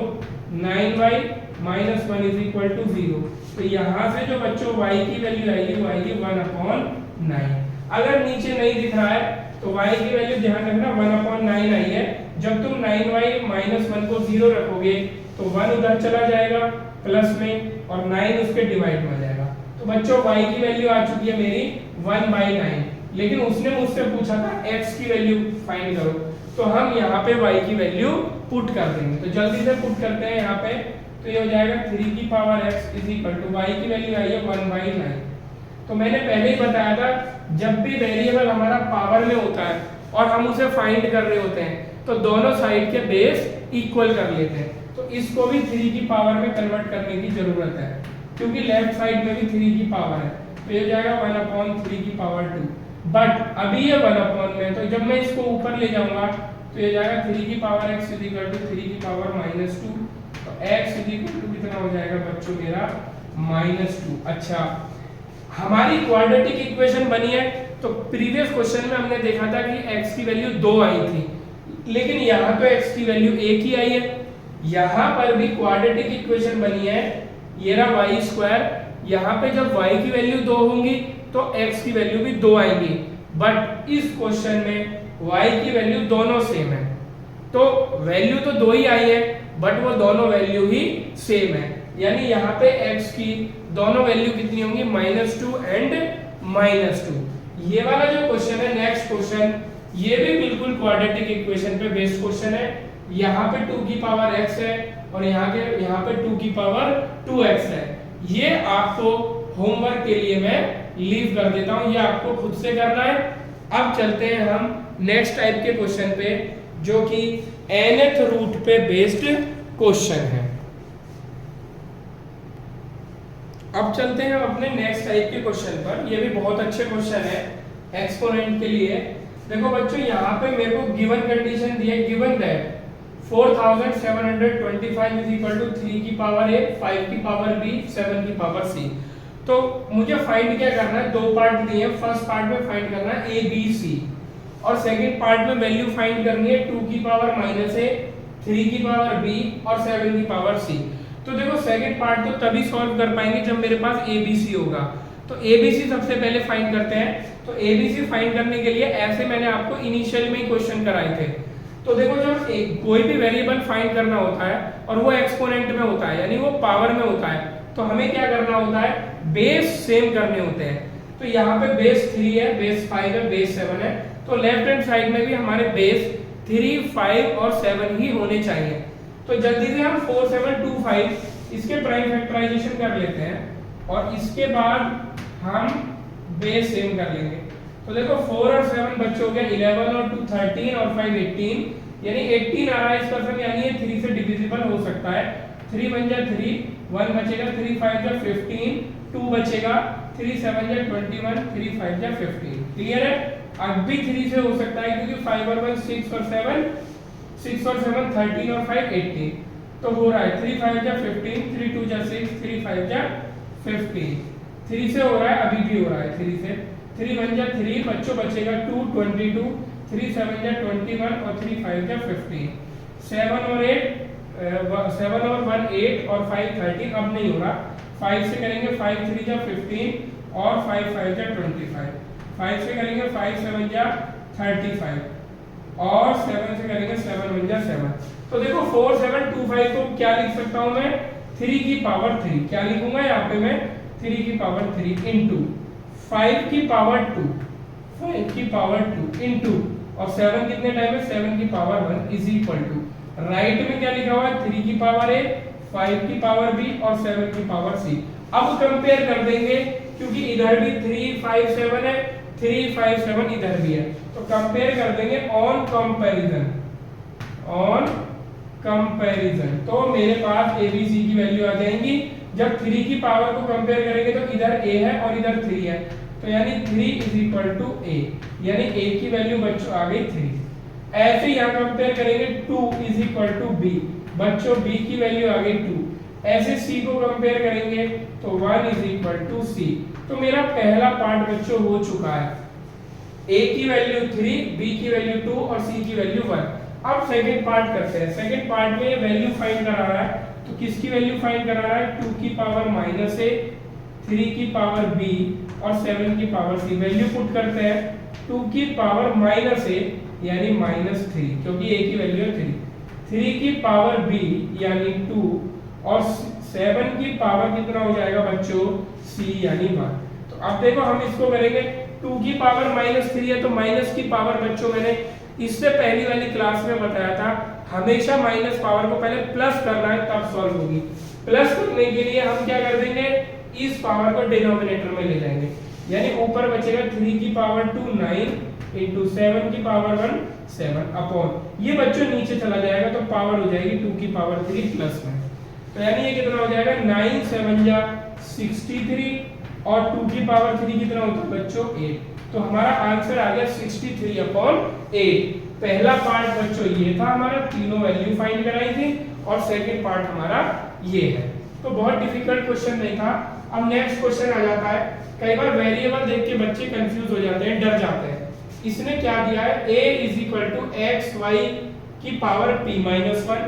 9y minus 1 is equal to 0। तो यहाँ से जो बच्चों y की वैल्यू आएगी वो आएगी 1/9। अगर नीचे नहीं दिख रहा है तो y की वैल्यू ध्यान रखना 1/9 आई है। जब तुम 9y माइनस 1 को 0 रखोगे तो 1 उधर चला जाएगा प्लस में और 9 उसके डिवाइड में आ जाएगा। तो बच्चों y की वैल्यू आ चुकी है मेरी 1/9, लेकिन उसने मुझसे पूछा था x की वैल्यू फाइंड करो, तो हम यहाँ पे y की वैल्यू पुट कर देंगे। तो जल्दी से पुट करते हैं यहाँ पे, तो ये हो जाएगा 3 की power x is equal to, y की वैल्यू आई है 1/9। तो मैंने पहले ही बताया था, जब भी वेरिएबल हमारा पावर में होता है और हम उसे फाइंड कर रहे होते हैं तो दोनों साइड के बेस इक्वल कर लेते हैं। तो इसको भी 3 की पावर में कन्वर्ट करने की जरूरत है, क्योंकि लेफ्ट साइड में भी 3 की पावर है। तो ये हो जाएगा 1/3 की पावर 2, बट अभी ये 1/, में तो जब मैं इसको ऊपर ले जाऊंगा तो ये जाएगा 3 की power x is equal to 3 की पावर -2। तो x इज इक्वल टू कितना हो जाएगा बच्चों मेरा -2। अच्छा, हमारी क्वाड्रेटिक इक्वेशन बनी है, तो प्रीवियस क्वेश्चन में हमने देखा था कि x की वैल्यू 2 आई थी, लेकिन यहाँ तो x की वैल्यू 1 ही आई है। यहाँ पर भी क्वाड्रेटिक इक्वेशन बनी है, ये रहा y², यहाँ पे जब y की वैल्यू 2 होंगी तो x की वैल्यू भी 2 आएंगी, बट इस क्वेश्चन में y की वैल्यू दोनों सेम है। तो वैल्यू तो 2 ही आई है, बट वो दोनों वैल्यू ही सेम है, यानी यहाँ पे x की दोनों वैल्यू कितनी होंगी, -2 एंड -2। ये वाला जो क्वेश्चन है, नेक्स्ट क्वेश्चन, ये भी बिल्कुल क्वाड्रेटिक इक्वेशन पे बेस्ड क्वेश्चन है। यहाँ पे 2 की पावर x है और यहाँ पे 2 की पावर 2x है। ये आपको होमवर्क के लिए मैं लीव कर देता हूँ, ये आपको खुद से करना है। अब चलते हैं हम नेक्स्ट टाइप के क्वेश्चन पे, जो कि nth रूट पे बेस्ड क्वेश्चन है। अब चलते हैं अपने नेक्स्ट टाइप के क्वेश्चन पर। ये भी बहुत अच्छे क्वेश्चन है एक्सपोनेंट के लिए। देखो बच्चों, यहाँ पे मेरे को गिवन कंडीशन दी है, given that 4725 is equal to 3 की पावर a, 5 की पावर b, 7 की पावर c। तो मुझे फाइंड क्या करना है, 2 पार्ट दिए हैं। फर्स्ट पार्ट में फाइंड करना है a b c और सेकंड पार्ट में वैल्यू फाइंड करनी है 2 की पावर -a, 3 की पावर b और 7 की पावर c। तो देखो, सेकंड पार्ट तो तभी सॉल्व कर पाएंगे जब मेरे पास a b c होगा। तो a b c सबसे पहले फाइंड करते हैं। तो a b c फाइंड करने के लिए ऐसे मैंने आपको इनिशियल में ही क्वेश्चन कराए थे। तो देखो, जब कोई भी वेरिएबल फाइंड करना होता है और वो एक्सपोनेंट में होता है, यानी वो पावर में होता है, तो हमें क्या करना होता है, बेस सेम करने होते हैं। तो यहाँ पे बेस 3 है, बेस 5 है, बेस 7 है, तो लेफ्ट हैंड साइड में भी हमारे बेस 3, 5 और 7 ही होने चाहिए। तो जल्दी से हम 4725 इसके प्राइम फैक्टराइजेशन कर लेते हैं। और इसके बाद हम बेस सेम कर लेंगे। तो देखो 4 और 7 बच्चे हो गए 11 और 2 13 और 5 18, यानी 18 आ रहा है इसका सम, यानी ये 3 से डिविजिबल हो सकता है। 3 बन जा 3, 1 बचेगा, 3 5 जा 15, 2 बचेगा, 3 7 जा 21, 3 5 जा 15। क्लियर है? अब भी 3 से हो सकता है क्योंकि 5 और 1 6 और 7 13 और 5 18, तो हो रहा है 3 5 जा 15, 3 2 जा 6, 3 5 जा 15। 3 से हो रहा है, अभी भी हो रहा है 3 से। 3 1 जा 3, बच्चों बचेगा 2 22, 3 7 जा 21 और 3 5 जा 15। 7 और 1 8 और 5 13, अब नहीं हो रहा। 5 से करेंगे 5 3 जा 15 और 5 5 जा 25। 5 से करेंगे 5 7 जा 35 और 7 से करेंगे 7 1 जा 7। तो देखो 4 7 2 5 को क्या लिख सकता हूं मैं? 3 की पावर 3। क्या लिखूंगा यहाँ पे मैं? 3 की पावर 3 इनटू 5 की पावर 2, 5 की पावर 2 इनटू, और 7 कितने टाइम है? 7 की power 1 is equal to, right में क्या लिखा हुआ है? 3 की पावर a, 5 की पावर b और 7 की पावर c। अब कंपेयर कर देंगे क्योंकि इधर भी 3 5 7 है, 3 5 7 इधर भी है, तो कंपेयर कर देंगे ऑन कंपैरिजन। ऑन कंपैरिजन तो मेरे पास a b c की वैल्यू आ जाएंगी। जब 3 की पावर को कंपेयर करेंगे तो इधर a है और इधर 3 है, तो यानी 3 इज इक्वल टू a, यानी a की वैल्यू बच्चों आ गई 3। ऐसे यहाँ कंपेयर करेंगे 2 इज इक्वल टू b, बच्चों b की वैल्यू आ गई 2। ऐसे c को कंपेयर करेंगे तो 1 इज इक्वल टू c। तो मेरा पहला पार्ट बच्चों हो चुका है, a की वैल्यू 3, b की वैल्यू 2 और c की वैल्यू 1। अब सेकंड पार्ट करते हैं। सेकंड पार्ट में वैल्यू फाइंड करा रहा है, तो किसकी वैल्यू फाइंड करा रहा है? 2 की पावर -a, 3 की पावर b और 7 की पावर c। वैल्यू पुट करते हैं। 2 की पावर -a यानी -3, क्योंकि a की वैल्यू है 3, 3 की पावर b यानी 2 और 7 की पावर कितना हो जाएगा बच्चों? c यानी 1। तो अब देखो हम इसको करेंगे, 2 की पावर -3 है तो माइनस की पावर बच्चों मैंने इससे पहली वाली क्लास में बताया था, हमेशा माइनस पावर को पहले प्लस करना है तब सॉल्व होगी। प्लस करने के लिए हम क्या कर देंगे? इस पावर को डिनोमिनेटर में ले जाएंगे, यानी ऊपर बचेगा 3 की पावर 2 9 इंटू 7 की पावर 1 7 अपॉन, ये बच्चों नीचे चला जाएगा तो पावर हो जाएगी 2 की पावर 3 प्लस में, तो यानी ये कितना हो जाएगा? 9 7 जा 63 और 2 की पावर 3 कितना होता है बच्चों? 8। तो हमारा आंसर आ गया 63 अपॉन 8। पहला पार्ट बच्चों ये था हमारा, तीनों वैल्यू फाइंड कराई थी, और सेकंड पार्ट हमारा ये है। तो बहुत डिफिकल्ट क्वेश्चन नहीं था। अब नेक्स्ट क्वेश्चन आ जाता है। कई बार वेरिएबल देख के बच्चे कंफ्यूज हो जाते हैं, डर जाते हैं। इसने क्या दिया है? a is equal to x y की power p minus 1,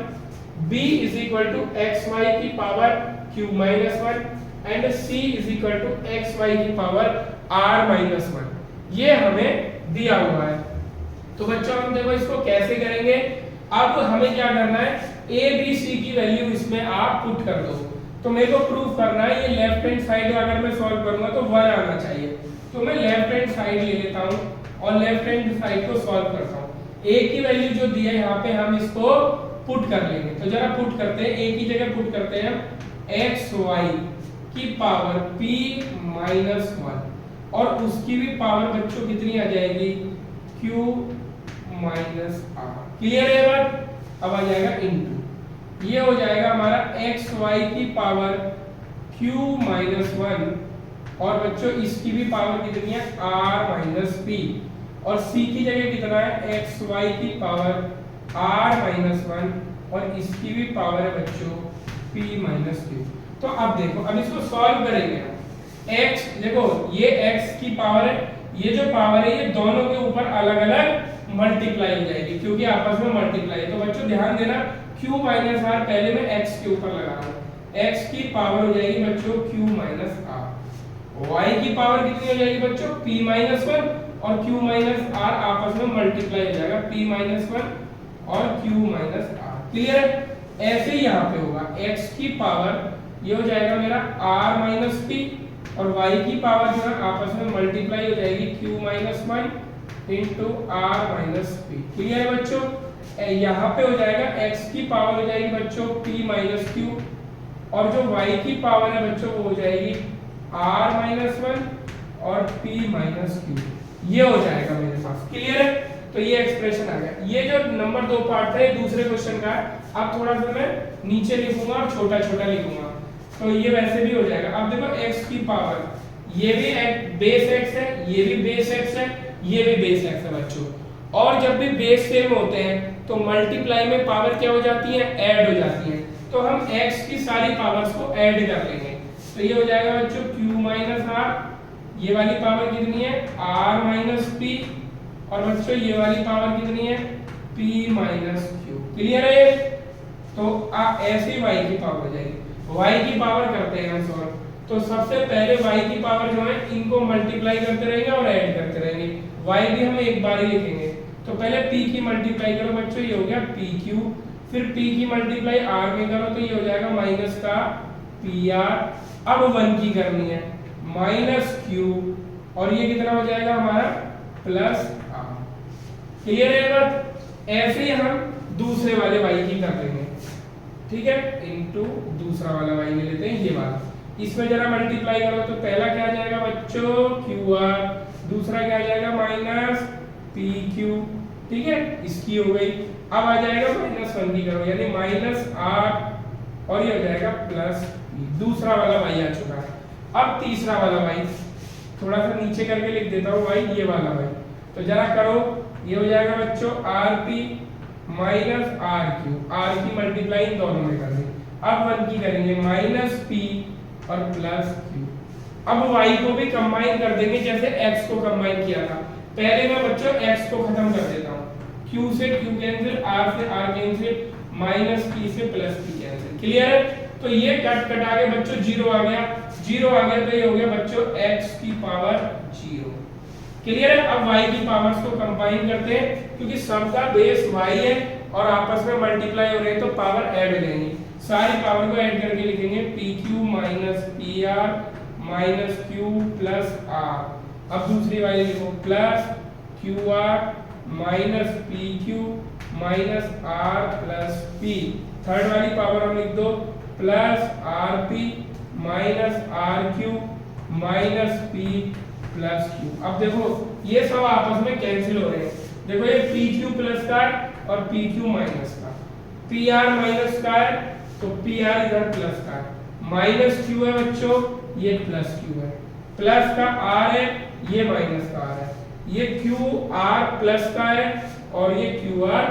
b is equal to x y की power q minus 1 and c is equal to x y की पावर r माइनस 1। ये हमें दिया हुआ है। तो बच्चों हम देखो इसको कैसे करेंगे। अब हमें क्या करना है? a b c की वैल्यू इसमें आप पुट कर दो। तो मेरे को प्रूफ करना है, ये लेफ्ट हैंड साइड अगर मैं सॉल्व करूंगा तो 1 आना चाहिए। तो मैं लेफ्ट हैंड साइड ले लेता हूं और लेफ्ट हैंड साइड को सॉल्व करता हूं। a की वैल्यू जो दी है यहाँ पे हम इसको पुट कर लेंगे। तो जरा पुट करते हैं, a की जगह पुट करते हैं एक्स वाई की पावर p माइनस 1 और उसकी भी पावर बच्चों कितनी आ जाएगी? q minus r। क्लियर है बात? अब आ जाएगा इनटू, ये हो जाएगा हमारा एक्स वाई की पावर q माइनस 1 और बच्चों इसकी भी पावर कितनी है? r माइनस p और c की जगह कितना है? एक्स वाई की पावर r माइनस 1 और इसकी भी पावर है बच्चों p माइनस q। तो अब देखो, अब इसको सॉल्व करेंगे हम। x देखो ये x की पावर है, ये जो पावर है ये दोनों के ऊपर अलग अलग मल्टीप्लाई हो जाएगी क्योंकि आपस में मल्टीप्लाई है। तो बच्चों ध्यान देना, q माइनस r पहले मैं x के ऊपर लगा रहा हूं। x की पावर हो जाएगी बच्चों q माइनस r, y की पावर कितनी हो जाएगी बच्चों? p माइनस 1 और q माइनस r आपस में मल्टीप्लाई हो जाएगा, p माइनस 1 और q माइनस r। क्लियर है? ऐसे ही यहाँ पे होगा, x की पावर ये हो जाएगा मेरा r माइनस p और y की पावर जो है आपस में मल्टीप्लाई हो जाएगी q minus 1 into r minus p। Clear है बच्चों? यहाँ पे हो जाएगा x की पावर हो जाएगी बच्चों p माइनस q और जो y की पावर है बच्चों वो हो जाएगी r माइनस वन और p माइनस क्यू, ये हो जाएगा मेरे पास। क्लियर है? तो ये एक्सप्रेशन आ गया। ये जो नंबर 2 पार्ट था ये दूसरे क्वेश्चन का है। अब थोड़ा सा मैं नीचे लिखूंगा और छोटा छोटा लिखूंगा, तो ये वैसे भी हो जाएगा। अब देखो x की पावर, ये भी बेस x है, ये भी बेस x है, ये भी बेस x है बच्चों। और जब भी बेस सेम होते हैं तो मल्टीप्लाई में पावर क्या हो जाती है, ऐड हो जाती है। तो हम x की सारी पावर्स को ऐड कर लेंगे, तो ये हो जाएगा बच्चों q माइनस r, ये वाली पावर कितनी है r माइनस p, और बच्चों ये वाली पावर कितनी है p माइनस q। क्लियर है? तो ऐसे y की पावर हो जाएगी। y की पावर करते हैं हम सॉल्व। तो सबसे पहले y की पावर जो है इनको मल्टीप्लाई करते रहेंगे और ऐड करते रहेंगे। y भी हम एक बार ही लिखेंगे, तो पहले p की मल्टीप्लाई करो बच्चों, ये हो गया pq, फिर p की मल्टीप्लाई r में करो तो ये हो जाएगा माइनस का pr। अब 1 की करनी है माइनस q, और ये कितना हो जाएगा हमारा प्लस r। क्लियर है बात? ऐसे ही हम दूसरे वाले y की कर लेंगे, ठीक है, इनटू दूसरा वाला y ले लेते हैं, ये वाला। इसमें जरा मल्टीप्लाई करो तो पहला क्या आ जाएगा बच्चों qr, दूसरा क्या आ जाएगा माइनस pq, ठीक है, इसकी हो गई। अब आ जाएगा माइनस 1 की करो, यानी माइनस r, और ये हो जाएगा प्लस p। दूसरा वाला y आ चुका है। अब तीसरा वाला y, थोड़ा सा नीचे करके लिख देता हूँ y, ये वाला y, तो जरा करो, ये हो जाएगा बच्चों rp माइनस rq, r की मल्टीप्लाई इन दोनों में कर दी। अब 1 की करेंगे माइनस p और प्लस q। अब y को भी कंबाइन कर देंगे जैसे x को कंबाइन किया था। पहले मैं बच्चों x को खत्म कर देता हूँ, q से q कैंसिल, r से r कैंसिल, माइनस p से प्लस p कैंसिल। क्लियर है? तो ये कट कटा के बच्चों 0 आ गया, 0 आ गया तो ये हो गया बच्चों x की पावर 0। क्लियर है? अब y की पावर्स को कंबाइन करते हैं, क्योंकि सबका बेस y है और आपस में मल्टीप्लाई हो रहे हैं तो पावर ऐड हो जाएंगी। सारी पावर को ऐड करके लिखेंगे pq minus pr minus q plus r। अब दूसरी वाली लिखो plus qr minus pq minus r plus p। Third वाली पावर हम लिख दो plus rp minus rq minus p plus q। अब देखो ये सब आपस में कैंसिल हो रहे हैं। देखो ये pq प्लस का और pq माइनस का, pr माइनस का है तो pr इधर प्लस का है, माइनस q है बच्चों, ये प्लस q है, प्लस का r है, ये माइनस का r है, ये qr प्लस का है और ये qr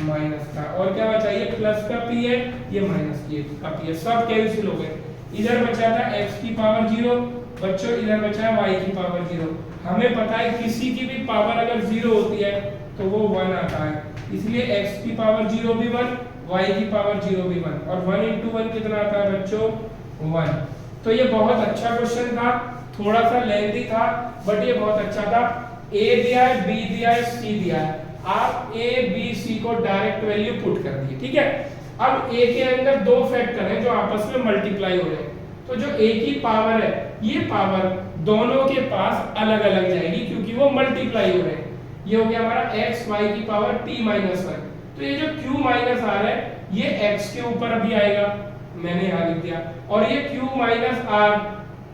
माइनस का, और क्या बचा, ये प्लस का p है, ये माइनस का p है, सब कैंसिल हो गए। इधर बचा था x की पावर 0 बच्चों, इधर बचा है y की पावर 0। हमें पता है किसी की भी पावर अगर 0 होती है तो वो 1 आता है, इसलिए x की पावर 0 भी 1, y की पावर 0 भी 1, और 1 इंटू 1 कितना आता है बच्चों 1। तो ये बहुत अच्छा क्वेश्चन था, थोड़ा सा लेंथी था बट ये बहुत अच्छा था। a दिया है, b दिया है, c दिया है, आप a b c को डायरेक्ट वैल्यू पुट कर दिए, ठीक है। अब a के अंदर दो फैक्टर हैं जो आपस में मल्टीप्लाई हो रहे हैं, तो जो a की पावर है ये पावर दोनों के पास अलग अलग जाएगी क्योंकि वो मल्टीप्लाई हो रहे हैं। ये हो गया हमारा x y की पावर p माइनस 1, तो ये जो q माइनस r है ये x के ऊपर अभी आएगा, मैंने यहाँ लिख दिया, और ये q minus r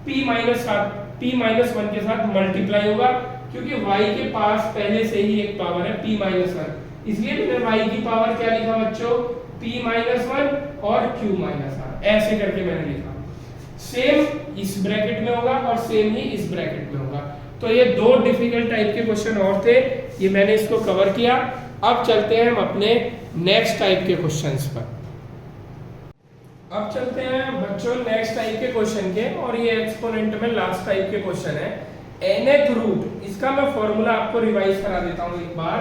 p minus 1 के साथ मल्टीप्लाई होगा क्योंकि y के पास पहले से ही एक पावर है p माइनस 1, इसलिए मैंने y की पावर क्या लिखा बच्चों p माइनस 1 और q माइनस r, ऐसे करके मैंने लिखा। सेम इस ब्रैकेट में होगा और सेम ही इस ब्रैकेट में होगा। तो ये दो डिफिकल्ट टाइप के क्वेश्चन और थे, ये मैंने इसको कवर किया। अब चलते हैं हम अपने नेक्स्ट टाइप के क्वेश्चंस पर। अब चलते हैं बच्चों नेक्स्ट टाइप के क्वेश्चन के, और ये एक्सपोनेंट में लास्ट टाइप के क्वेश्चन है nth रूट। इसका मैं फॉर्मूला आपको रिवाइज करा देता हूँ एक बार,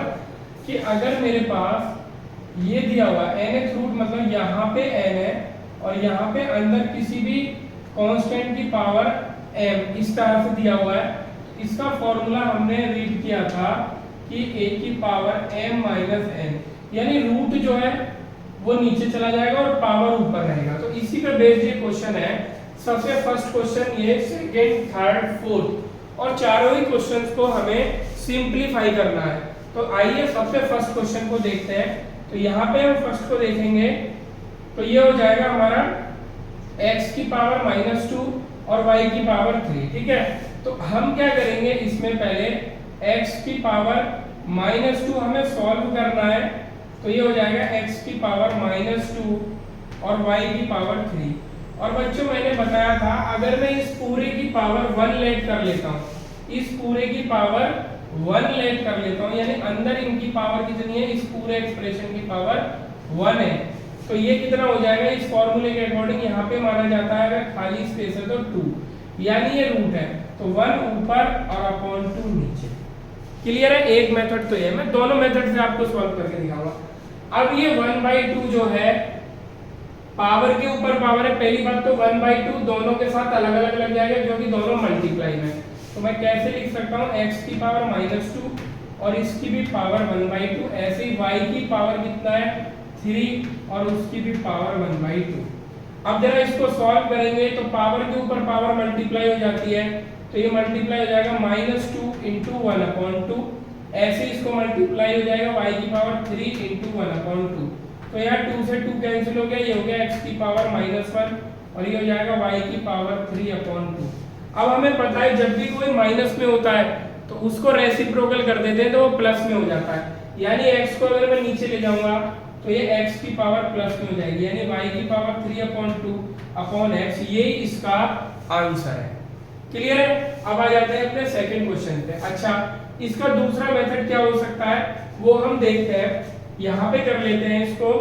कि अगर मेरे पास ये दिया हुआ nth रूट, मतलब यहाँ पे n है और यहाँ पे अंदर किसी भी कांस्टेंट की पावर m इस तरह से दिया हुआ है, इसका फॉर्मूला हमने रीड किया था कि a की पावर m माइनस n, यानी रूट जो है वो नीचे चला जाएगा और पावर ऊपर रहेगा। तो इसी पे बेस्ड ये क्वेश्चन है। सबसे फर्स्ट क्वेश्चन ये, सेकंड, थर्ड, फोर्थ, और चारों ही क्वेश्चंस को हमें सिंपलीफाई करना है। तो आइए सबसे फर्स्ट क्वेश्चन को देखते हैं। तो यहाँ पे हम फर्स्ट को देखेंगे तो ये हो जाएगा हमारा x की पावर -2 और y की पावर 3, ठीक है। तो हम क्या करेंगे, इसमें पहले x की पावर -2 हमें सॉल्व करना है, तो ये हो जाएगा x की पावर -2 और y की पावर 3। और बच्चों मैंने बताया था अगर मैं इस पूरे की पावर 1 लेट कर लेता हूँ, इस पूरे की पावर 1 लेट कर लेता हूँ, यानी अंदर इनकी पावर कितनी है, इस पूरे एक्सप्रेशन की पावर 1 है, तो ये कितना हो जाएगा, इस फॉर्मूले के अकॉर्डिंग यहाँ पे माना जाता है अगर खाली स्पेस है तो 2, यानी ये रूट है, तो 1 ऊपर और अपॉन 2 नीचे। क्लियर है, एक मेथड तो ये, मैं दोनों मेथड से आपको सॉल्व करके दिखाऊंगा। अब ये 1/2 जो है पावर के ऊपर पावर है, पहली बात तो 1/2 दोनों के साथ अलग अलग लग जाएगा क्योंकि दोनों मल्टीप्लाई में, तो मैं कैसे लिख सकता हूँ, x की पावर -2 और इसकी भी पावर 1/2, ऐसे ही y की पावर कितना है 3 और उसकी भी पावर 1/2। अब जरा इसको सॉल्व करेंगे तो पावर के ऊपर पावर मल्टीप्लाई हो जाती है, तो ये मल्टीप्लाई हो जाएगा -2 × 1/2, ऐसे इसको मल्टीप्लाई हो जाएगा y की पावर 3 × 1/2, तो यार 2 से 2 कैंसिल हो गया, ये हो गया x की पावर -1 और ये हो जाएगा y की पावर 3/2। अब हमें पता है जब भी कोई माइनस में होता है तो उसको रेसिप्रोकल कर देते हैं तो वो प्लस में हो जाता है, यानी x को अगर मैं नीचे ले जाऊंगा तो ये x की पावर प्लस में हो जाएगी, यानी y की पावर 3/2/x, ये इसका आंसर है। क्लियर है, अब आ जाते हैं अपने सेकंड क्वेश्चन पे। अच्छा, इसका दूसरा मेथड क्या हो सकता है वो हम देखते हैं, यहाँ पे कर लेते हैं इसको।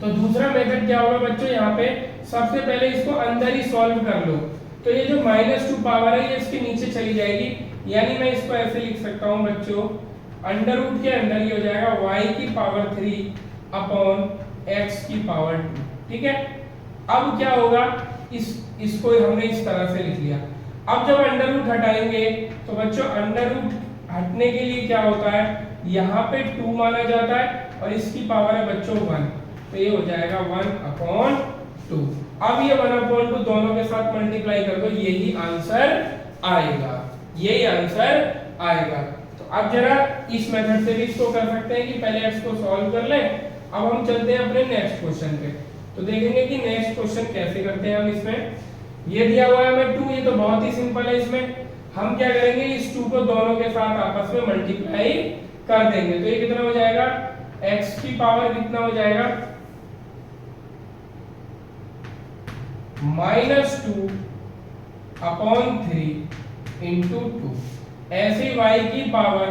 तो दूसरा मेथड क्या होगा बच्चों, यहाँ पे सबसे पहले इसको अंदर ही सॉल्व कर लो, तो ये जो -2 पावर है ये इसके नीचे चली जाएगी, यानी मैं इसको ऐसे लिख सकता हूँ बच्चों, अंडर रूट के अंदर ये हो जाएगा y की पावर 3/x की पावर 2, ठीक है। अब क्या होगा, इसको हमने इस तरह से लिख लिया। अब जब अंडर रूट हटाएंगे तो बच्चों अंडर रूट हटने के लिए क्या होता है, यहाँ पे 2 माना जाता है और इसकी पावर है बच्चों 1, तो ये हो जाएगा 1/2। अब ये 1/2 दोनों के साथ मल्टीप्लाई कर दो, यही आंसर आएगा, यही आंसर आएगा। तो अब जरा इस मेथड से भी इसको कर सकते हैं कि पहले x को सॉल्व कर लें। अब हम चलते हैं अपने नेक्स्ट क्वेश्चन पे, तो देखेंगे कि नेक्स्ट क्वेश्चन कैसे करते हैं हम। इसमें ये दिया हुआ है हमें 2, ये तो बहुत ही सिंपल है, इसमें हम क्या करेंगे, इस 2 को दोनों के साथ आपस में मल्टीप्लाई कर देंगे, तो ये कितना हो जाएगा, x की पावर कितना हो जाएगा -2/3 × 2, ऐसे y की पावर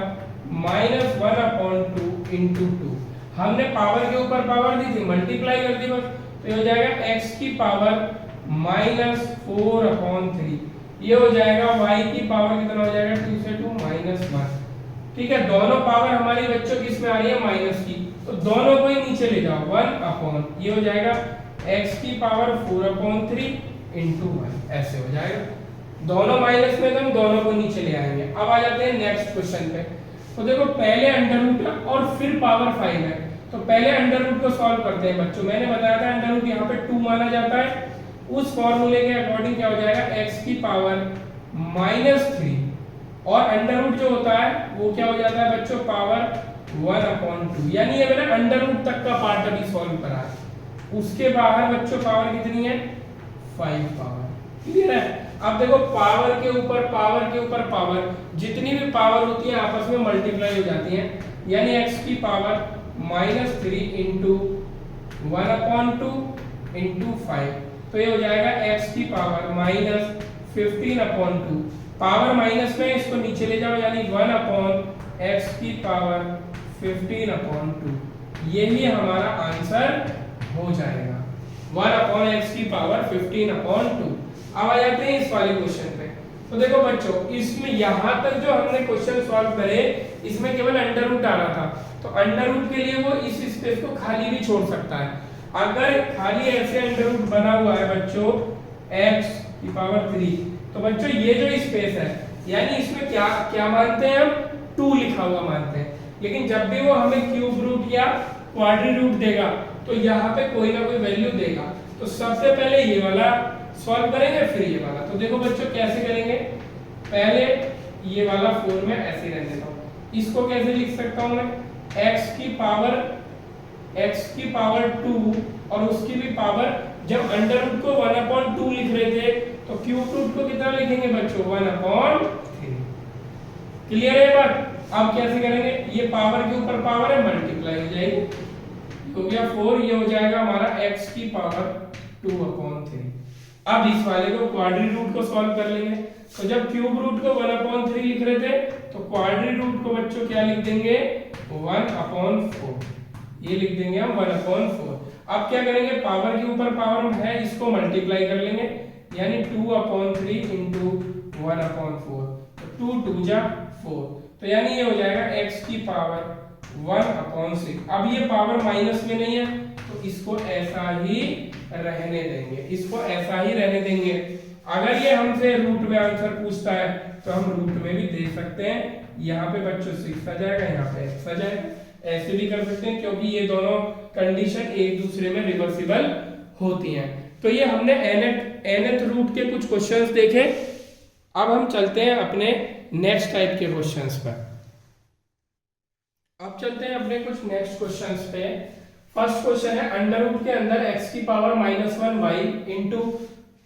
-1/2 × 2, हमने पावर के ऊपर पावर दी थी, मल्टीप्लाई कर दी बस, तो ये हो जाएगा x की पावर -4/3, ये हो जाएगा y की पावर कितना हो जाएगा 2 से 2 -1, ठीक है। दोनों पावर हमारी बच्चों किस में आ रही है, माइनस की, तो दोनों को ही नीचे ले जाओ, 1/, ये हो जाएगा x की पावर 4/3 × 1, ऐसे हो जाएगा। दोनों माइनस में, तो हम दोनों को नीचे ले आएंगे। अब आ जाते हैं नेक्स्ट क्वेश्चन पे, तो देखो पहले अंडर रूट है और फिर पावर 5 है, तो पहले अंडर रूट को सॉल्व करते हैं बच्चों। मैंने बताया था अंडर रूट यहाँ पे 2 माना जाता है, उस फॉर्मूले के अकॉर्डिंग क्या हो जाएगा, x की पावर -3 और अंडर रूट जो होता है वो क्या हो जाता है बच्चों, पावर 1/2, यानी ये मैंने अंडर रूट तक का पार्ट अभी सॉल्व करा है, उसके बाहर बच्चों पावर कितनी है, 5 पावर। क्लियर है। अब देखो पावर के ऊपर पावर, जितनी भी पावर होती है आपस में मल्टीप्लाई हो जाती है, यानी x की पावर -3 × 1/2 × 5, तो ये हो जाएगा x की पावर -15/2, पावर माइनस में इसको नीचे ले जाओ, यानी 1/x की पावर 15/2, यही हमारा आंसर हो जाएगा, 1/x की पावर 15/2। अब आ जाते हैं इस वाले क्वेश्चन पे, तो देखो बच्चों इसमें यहाँ तक जो हमने क्वेश्चन सॉल्व करे इसमें केवल अंडर रूट आ रहा था, तो अंडर रूट के लिए वो इस स्पेस को खाली भी छोड़ सकता है। अगर खाली ऐसे अंडर रूट बना हुआ है बच्चों x की पावर 3, तो बच्चों ये जो स्पेस है, यानी इसमें क्या क्या मानते हैं हम, 2 लिखा हुआ मानते हैं, लेकिन जब भी वो हमें क्यूब रूट या क्वाड्री रूट देगा तो यहाँ पे कोई ना कोई वैल्यू देगा, तो सबसे पहले ये वाला सॉल्व करेंगे फिर ये वाला। तो देखो बच्चों कैसे करेंगे, पहले ये वाला 4 में ऐसे रहने देता हूँ, इसको कैसे लिख सकता हूँ मैं, x की पावर 2 और उसकी भी पावर जब अंडर रूट को 1/2 लिख रहे थे तो क्यूब रूट को कितना लिखेंगे बच्चों 1/3। क्लियर है बात? अब कैसे करेंगे, ये पावर के ऊपर पावर है मल्टीप्लाई हो जाएगी, हो गया 4, ये हो जाएगा हमारा x की पावर 2/3। अब इस वाले को क्वाड्री रूट को सॉल्व कर लेंगे। तो जब क्यूब रूट को 1/3 लिख रहे थे तो क्वाड्री रूट को बच्चों क्या लिख देंगे 1/4, ये लिख देंगे हम 1/4। अब क्या करेंगे, पावर के ऊपर पावर है, इसको मल्टीप्लाई कर लेंगे, यानी 2/3 इंटू 1/4, तो 2 2 जा 4, तो यानी ये हो जाएगा x की पावर 1/6। अब ये पावर माइनस में नहीं है तो इसको ऐसा ही रहने देंगे, इसको ऐसा ही रहने देंगे। अगर ये हमसे रूट में आंसर पूछता है तो हम रूट में भी दे सकते हैं, यहाँ पे बच्चों 6 आ जाएगा, यहाँ पे x आ जाएगा, ऐसे भी कर सकते हैं क्योंकि ये दोनों कंडीशन एक दूसरे में रिवर्सिबल होती हैं। तो ये हमने nth रूट के कुछ क्वेश्चंस देखे। अब हम चलते हैं अपने नेक्स्ट टाइप के क्वेश्चंस पर। अब चलते हैं अपने कुछ नेक्स्ट क्वेश्चंस पे। फर्स्ट क्वेश्चन है अंडर रूट के अंदर x की power -1 y into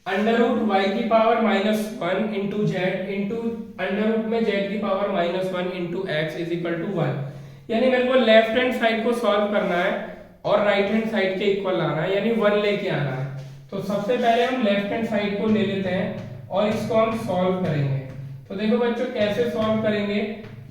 under root y की power -1 into z into under root में z की power -1 into x is equal to 1। यानी मेरे को लेफ्ट हैंड साइड को सॉल्व करना है और राइट हैंड साइड के इक्वल लाना है, यानी 1 लेके आना है। तो सबसे पहले हम लेफ्ट हैंड साइड को ले लेते हैं और इसको हम सॉल्व करेंगे। तो देखो बच्चों कैसे सॉल्व करेंगे,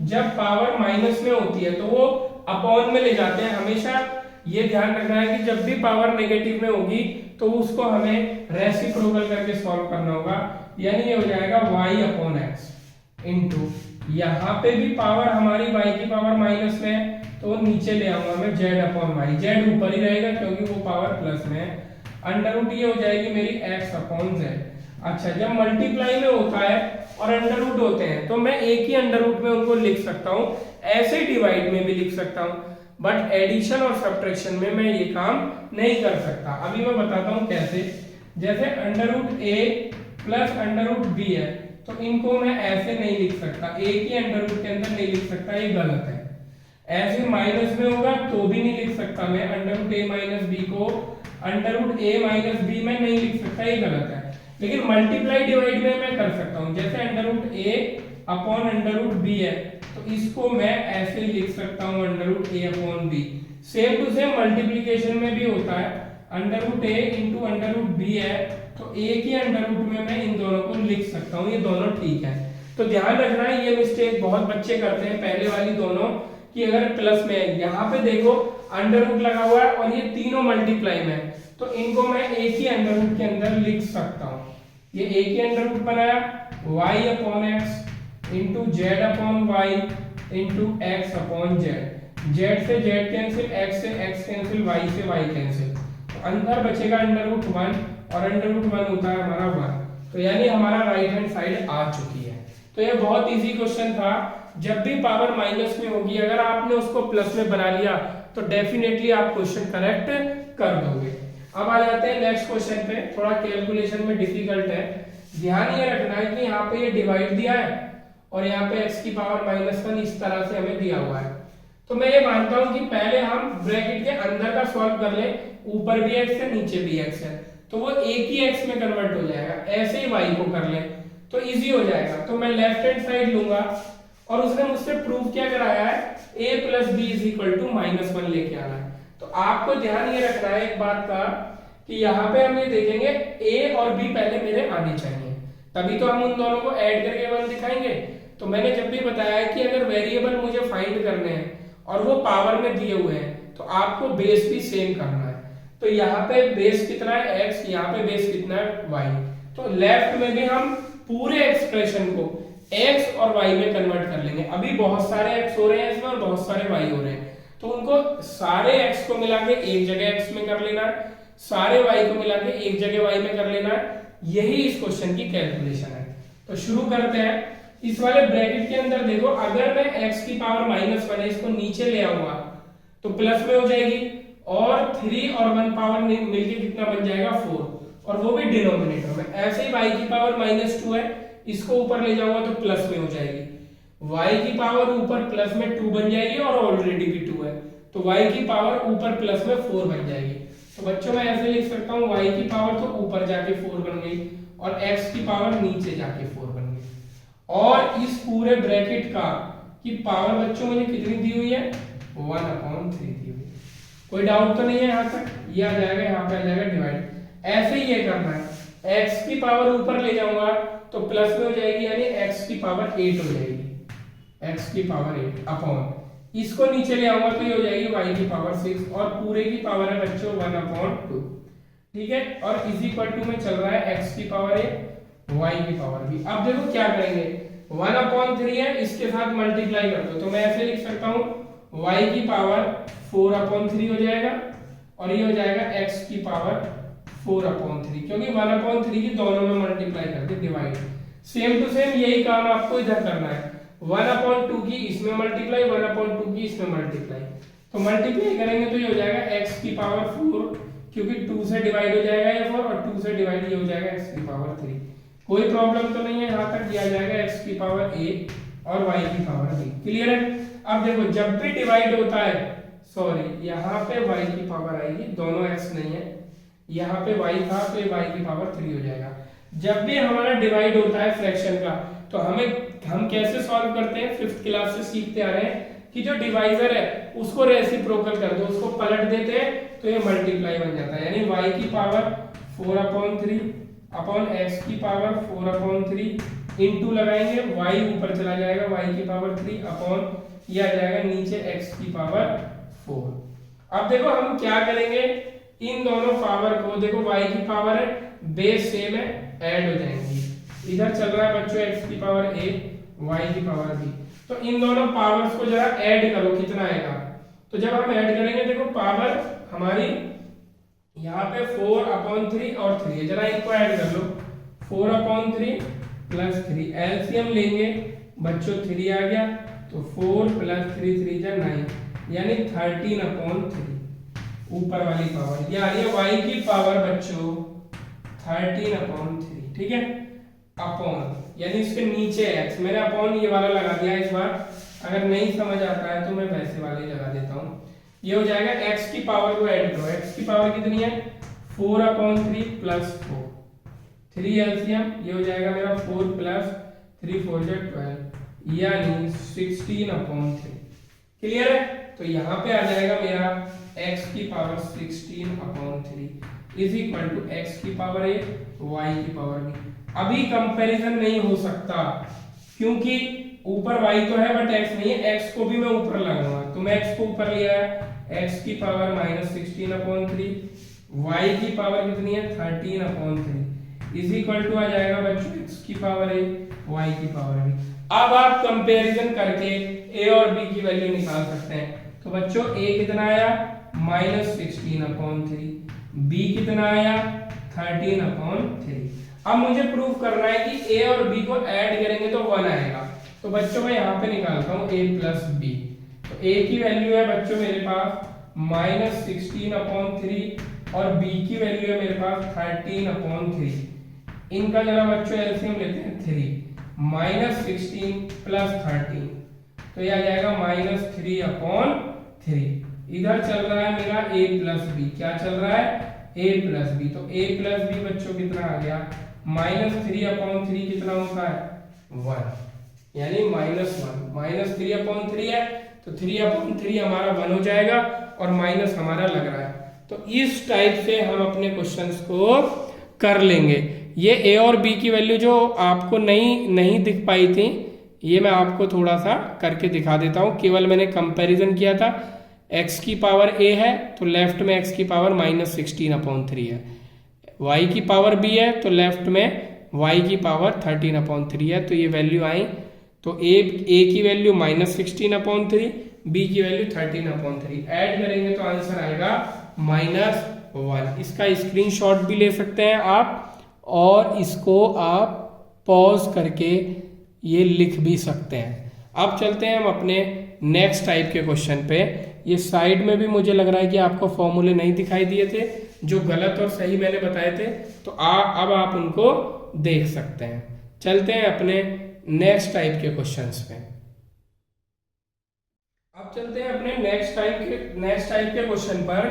जब पावर माइनस में होती है तो वो अपॉन में ले जाते हैं। हमेशा ये ध्यान रखना है कि जब भी पावर नेगेटिव में होगी तो उसको हमें रेसिप्रोकल करके सॉल्व करना होगा, यानी ये हो जाएगा y/x इंटू यहाँ पे भी पावर हमारी y की पावर माइनस में है तो नीचे ले आऊंगा मैं z/y, z ऊपर ही रहेगा क्योंकि वो पावर प्लस में है। अंडर रूट ये हो जाएगी मेरी x/z। अच्छा, जब मल्टीप्लाई में होता है और अंडर रूट होते हैं तो मैं एक ही अंडर रूट में उनको लिख सकता हूँ, ऐसे डिवाइड में भी लिख सकता हूँ, बट एडिशन और सब्ट्रैक्शन में मैं ये काम नहीं कर सकता। अभी मैं बताता हूँ कैसे। जैसे under root a plus under root b है तो इनको मैं ऐसे नहीं लिख सकता, एक ही अंडर रूट के अंदर नहीं लिख सकता, ये गलत है। ऐसे माइनस में होगा तो भी नहीं लिख सकता मैं under root a minus b को under root a minus b में नहीं लिख सकता, ये गलत है। लेकिन मल्टीप्लाई डिवाइड में मैं कर सकता हूँ, जैसे under root a upon under root b है तो इसको मैं ऐसे लिख सकता हूँ under root a upon b। Same to same multiplication में भी होता है, under root a into under root b है तो एक ही अंडर रूट में मैं इन दोनों को लिख सकता हूँ, ये दोनों ठीक है। तो ध्यान रखना है, ये मिस्टेक बहुत बच्चे करते हैं पहले वाली दोनों कि अगर प्लस में है, यहाँ पे देखो अंडर रूट लगा हुआ है और ये तीनों मल्टीप्लाई में है तो इनको मैं एक ही अंडर रूट के अंदर लिख सकता हूँ। ये एक ही अंडर रूट बनाया y/x into z/y into x/z। z से z कैंसिल, x से x कैंसिल, y से y कैंसिल, तो अंदर बचेगा अंडर रूट 1 और अंडर रूट 1 होता है हमारा 1, तो यानी हमारा राइट हैंड साइड आ चुकी है। तो ये बहुत इजी क्वेश्चन था। जब भी पावर माइनस में होगी अगर आपने उसको प्लस में बना लिया तो डेफिनेटली आप क्वेश्चन करेक्ट कर दोगे। अब आ जाते हैं नेक्स्ट क्वेश्चन पे, थोड़ा कैलकुलेशन में डिफिकल्ट है। ध्यान ये रखना है कि यहाँ पे ये डिवाइड दिया है और यहाँ पे x की पावर -1 इस तरह से हमें दिया हुआ है। तो मैं ये मानता हूँ कि पहले हम ब्रैकेट के अंदर का सॉल्व कर ले, ऊपर भी x है नीचे भी x है तो वो एक ही x में कन्वर्ट हो जाएगा। ऐसे ही y को कर ले तो इजी हो जाएगा। तो मैं लेफ्ट हैंड साइड लूंगा और उसने मुझसे प्रूफ क्या कराया है a + b = -1 लेके आना है। तो आपको ध्यान ये रखना है एक बात का कि यहाँ पे हम ये देखेंगे a और b पहले मेरे आने चाहिए, तभी तो हम उन दोनों को ऐड करके 1 दिखाएंगे। तो मैंने जब भी बताया कि अगर वेरिएबल मुझे फाइंड करने हैं और वो पावर में दिए हुए हैं तो आपको बेस भी सेम करना है। तो यहाँ पे बेस कितना है x, यहाँ पे बेस कितना है y। तो लेफ्ट में भी हम पूरे एक्सप्रेशन को x और y में कन्वर्ट कर लेंगे। अभी बहुत सारे x हो रहे हैं इसमें और बहुत सारे y हो रहे हैं तो उनको सारे x को मिला के एक जगह x में कर लेना है, सारे y को मिला के एक जगह y में कर लेना है। यही इस क्वेश्चन की कैलकुलेशन है। तो शुरू करते हैं। इस वाले ब्रैकेट के अंदर देखो, अगर मैं x की पावर -1 है इसको नीचे ले आऊंगा तो प्लस में हो जाएगी और 3 और 1 पावर मिलके कितना बन जाएगा 4 और वो भी डिनोमिनेटर में। ऐसे ही y की पावर -2 है, इसको ऊपर ले जाऊंगा तो प्लस में हो जाएगी। y की पावर ऊपर प्लस में 2 बन जाएगी और ऑलरेडी भी 2 है तो y की पावर ऊपर प्लस में 4 बन जाएगी। तो बच्चों मैं ऐसे लिख सकता हूँ y की पावर तो ऊपर जाके 4 बन गई और x की पावर नीचे जाके 4 बन गई, और इस पूरे ब्रैकेट का की पावर बच्चों मुझे कितनी दी हुई है 1/3 दी हुई है। कोई डाउट तो नहीं है यहाँ तक? ये आ जाएगा, यहाँ पे आ जाएगा डिवाइड। ऐसे ही ये करना है, x की पावर ऊपर ले जाऊंगा तो प्लस में हो जाएगी, यानी x की पावर 8 हो जाएगी, x की पावर 8 अपॉन इसको नीचे ले आऊंगा तो ये हो जाएगी y की पावर 6 और पूरे की पावर है बच्चों 1/2। ठीक है, और इज इक्वल टू में चल रहा है x की पावर a y की पावर b। अब देखो क्या करेंगे, 1/3 है, इसके साथ मल्टीप्लाई कर दो तो मैं ऐसे लिख सकता हूँ y की पावर 4/3 हो जाएगा और ये हो जाएगा x की पावर 4/3, क्योंकि 1/3 की दोनों में मल्टीप्लाई करके डिवाइड। सेम टू सेम यही काम आपको इधर करना है, 1/2 की इसमें मल्टीप्लाई, 1/2 की इसमें मल्टीप्लाई। तो मल्टीप्लाई करेंगे तो ये हो जाएगा x की पावर 4, क्योंकि 2 से डिवाइड हो जाएगा ये 4 और 2 से डिवाइड ये हो जाएगा x की पावर 3। कोई प्रॉब्लम तो नहीं है, यहाँ तक दिया जाएगा x की पावर a और y की पावर b। क्लियर है? अब देखो जब भी डिवाइड होता है, सॉरी यहाँ पे y की पावर आएगी, दोनों x नहीं है, यहाँ पे y था तो ये y की पावर 3 हो जाएगा। जब भी हमारा डिवाइड होता है फ्रैक्शन का तो हम कैसे सॉल्व करते हैं, 5th क्लास से सीखते आ रहे हैं कि जो डिवाइजर है उसको रेसिप्रोकल कर दो, उसको पलट देते हैं तो ये मल्टीप्लाई बन जाता है, यानी y की पावर 4/3 अपॉन x की पावर 4/3 इंटू लगाएंगे, y ऊपर चला जाएगा y की पावर 3 अपॉन ये आ जाएगा नीचे x की पावर 4। अब देखो हम क्या करेंगे, इन दोनों पावर को देखो y की पावर है बेस सेम है, ऐड हो जाएंगी। इधर चल रहा है बच्चों x की पावर a y की पावर b, तो इन दोनों पावर्स को जरा ऐड करो कितना आएगा। तो जब हम ऐड करेंगे देखो पावर हमारी यहाँ पे 4/3 और 3 है, जरा इनको ऐड कर लो, 4/3 प्लस 3 एलसीएम लेंगे बच्चों 3 आ गया तो 4 प्लस 3 3 जा 9, यानी 13/3 ऊपर वाली पावर, ये आ रही है y की पावर बच्चों 13/3। ठीक है, अपॉन यानी इसके नीचे x, मैंने अपॉन ये वाला लगा दिया इस बार, अगर नहीं समझ आता है तो मैं वैसे वाले लगा देता हूँ। ये हो जाएगा x की पावर को ऐड करो, x की पावर कितनी है 4/3 प्लस 4, 3 एलसीएम, ये हो जाएगा मेरा 4 प्लस 3 4 जा 12 यानी 16/3। क्लियर है? तो यहाँ पे आ जाएगा मेरा x की power 16/3 is equal to x की पावर a y की पावर b। अभी कंपैरिजन नहीं हो सकता क्योंकि ऊपर y तो है बट x नहीं है, x को भी मैं ऊपर लगाऊंगा तो मैं x को ऊपर लिया है, x की पावर -16/3, y की पावर कितनी है 13/3 इज इक्वल टू आ जाएगा बच्चों x की पावर a y की पावर b। अब आप कंपैरिजन करके a और b की वैल्यू निकाल सकते हैं। तो बच्चों a कितना आया -16/3, b कितना आया 13/3। अब मुझे प्रूव करना है कि a और b को ऐड करेंगे तो 1 आएगा। तो बच्चों मैं यहाँ पे निकालता हूँ a प्लस b, तो a की वैल्यू है बच्चों मेरे पास -16/3 और b की वैल्यू है मेरे पास 13/3। इनका जरा बच्चों एलसीएम लेते हैं 3 -16 प्लस 13 तो ये आ जाएगा -3/3। इधर चल रहा है मेरा a प्लस b, क्या चल रहा है a प्लस b, तो a प्लस b बच्चों कितना आ गया -3/3 कितना होता है 1, यानी -1 -3/3 है तो 3/3 हमारा 1 हो जाएगा और माइनस हमारा लग रहा है। तो इस टाइप से हम अपने क्वेश्चंस को कर लेंगे। ये a और b की वैल्यू जो आपको नहीं दिख पाई थी ये मैं आपको थोड़ा सा करके दिखा देता हूँ। केवल मैंने कंपैरिजन किया था, x की पावर a है तो लेफ्ट में x की पावर -16/3 है, y की पावर b है तो लेफ्ट में y की पावर 13/3 है। तो ये वैल्यू आई तो a की वैल्यू -16/3, b की वैल्यू 13/3, ऐड करेंगे तो आंसर आएगा -1। इसका स्क्रीनशॉट भी ले सकते हैं आप और इसको आप पॉज करके ये लिख भी सकते हैं। अब चलते हैं हम अपने नेक्स्ट टाइप के क्वेश्चन पे। ये साइड में भी मुझे लग रहा है कि आपको फॉर्मूले नहीं दिखाई दिए थे, जो गलत और सही मैंने बताए थे, तो अब आप उनको देख सकते हैं। चलते हैं अपने नेक्स्ट टाइप के क्वेश्चंस पे। अब चलते हैं अपने नेक्स्ट टाइप के क्वेश्चन पर।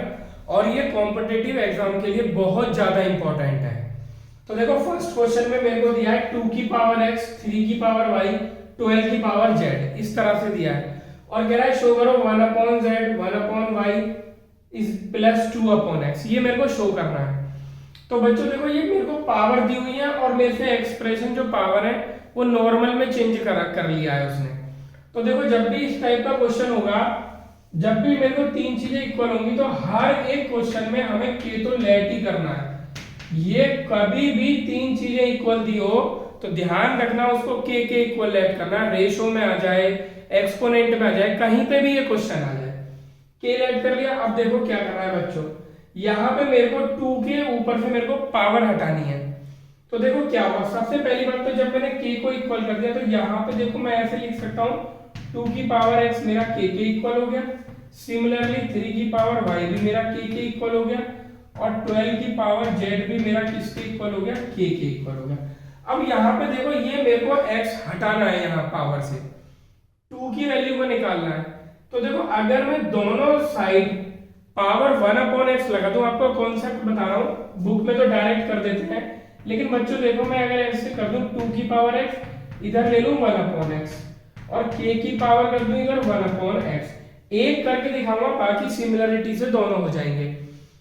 और ये कॉम्पिटिटिव एग्जाम के लिए बहुत ज्यादा इंपॉर्टेंट है। तो देखो फर्स्ट क्वेश्चन में मेरे को दिया है 2 की पावर x, 3 की पावर y, 12 की पावर z, इस तरह से दिया है और कह रहा है शो करो 1/z 1/y is plus 2/x, ये मेरे को शो करना है। तो बच्चों देखो ये मेरे को पावर दी हुई है और मेरे से एक्सप्रेशन जो पावर है वो नॉर्मल में चेंज कर लिया है उसने। तो देखो जब भी इस टाइप का क्वेश्चन होगा, जब भी मेरे को तीन चीजें इक्वल होंगी तो हर एक क्वेश्चन में हमें के तो लेट ही करना है। ये कभी भी तीन चीजें इक्वल दी हो तो ध्यान रखना उसको के इक्वल लेट करना, रेशो में आ जाए, एक्सपोनेंट में आ जाए, कहीं पे भी ये क्वेश्चन आ जाए। के लेट कर लिया। अब देखो क्या करना है बच्चों, यहाँ पे मेरे को 2 के ऊपर से मेरे को पावर हटानी है। तो देखो क्या हुआ, सबसे पहली बात तो जब मैंने के को इक्वल कर दिया तो यहाँ पे देखो मैं ऐसे लिख सकता हूँ 2 की पावर x मेरा के इक्वल हो गया। सिमिलरली 3 की पावर y भी मेरा के इक्वल हो गया और 12 की पावर z भी मेरा किसके इक्वल हो गया, के इक्वल हो गया। अब यहाँ पे देखो ये मेरे को x हटाना है, यहाँ पावर से 2 की वैल्यू को निकालना है। तो देखो अगर मैं दोनों साइड पावर 1/x लगा दूं, आपको कॉन्सेप्ट बता रहा हूं, बुक में तो डायरेक्ट कर देते हैं, लेकिन बच्चों देखो मैं अगर ऐसे कर दूं 2 की पावर x इधर ले लूं 1/x और k की पावर कर दूं इधर 1/x, एक करके दिखाऊंगा, बाकी सिमिलरिटी से दोनों हो जाएंगे।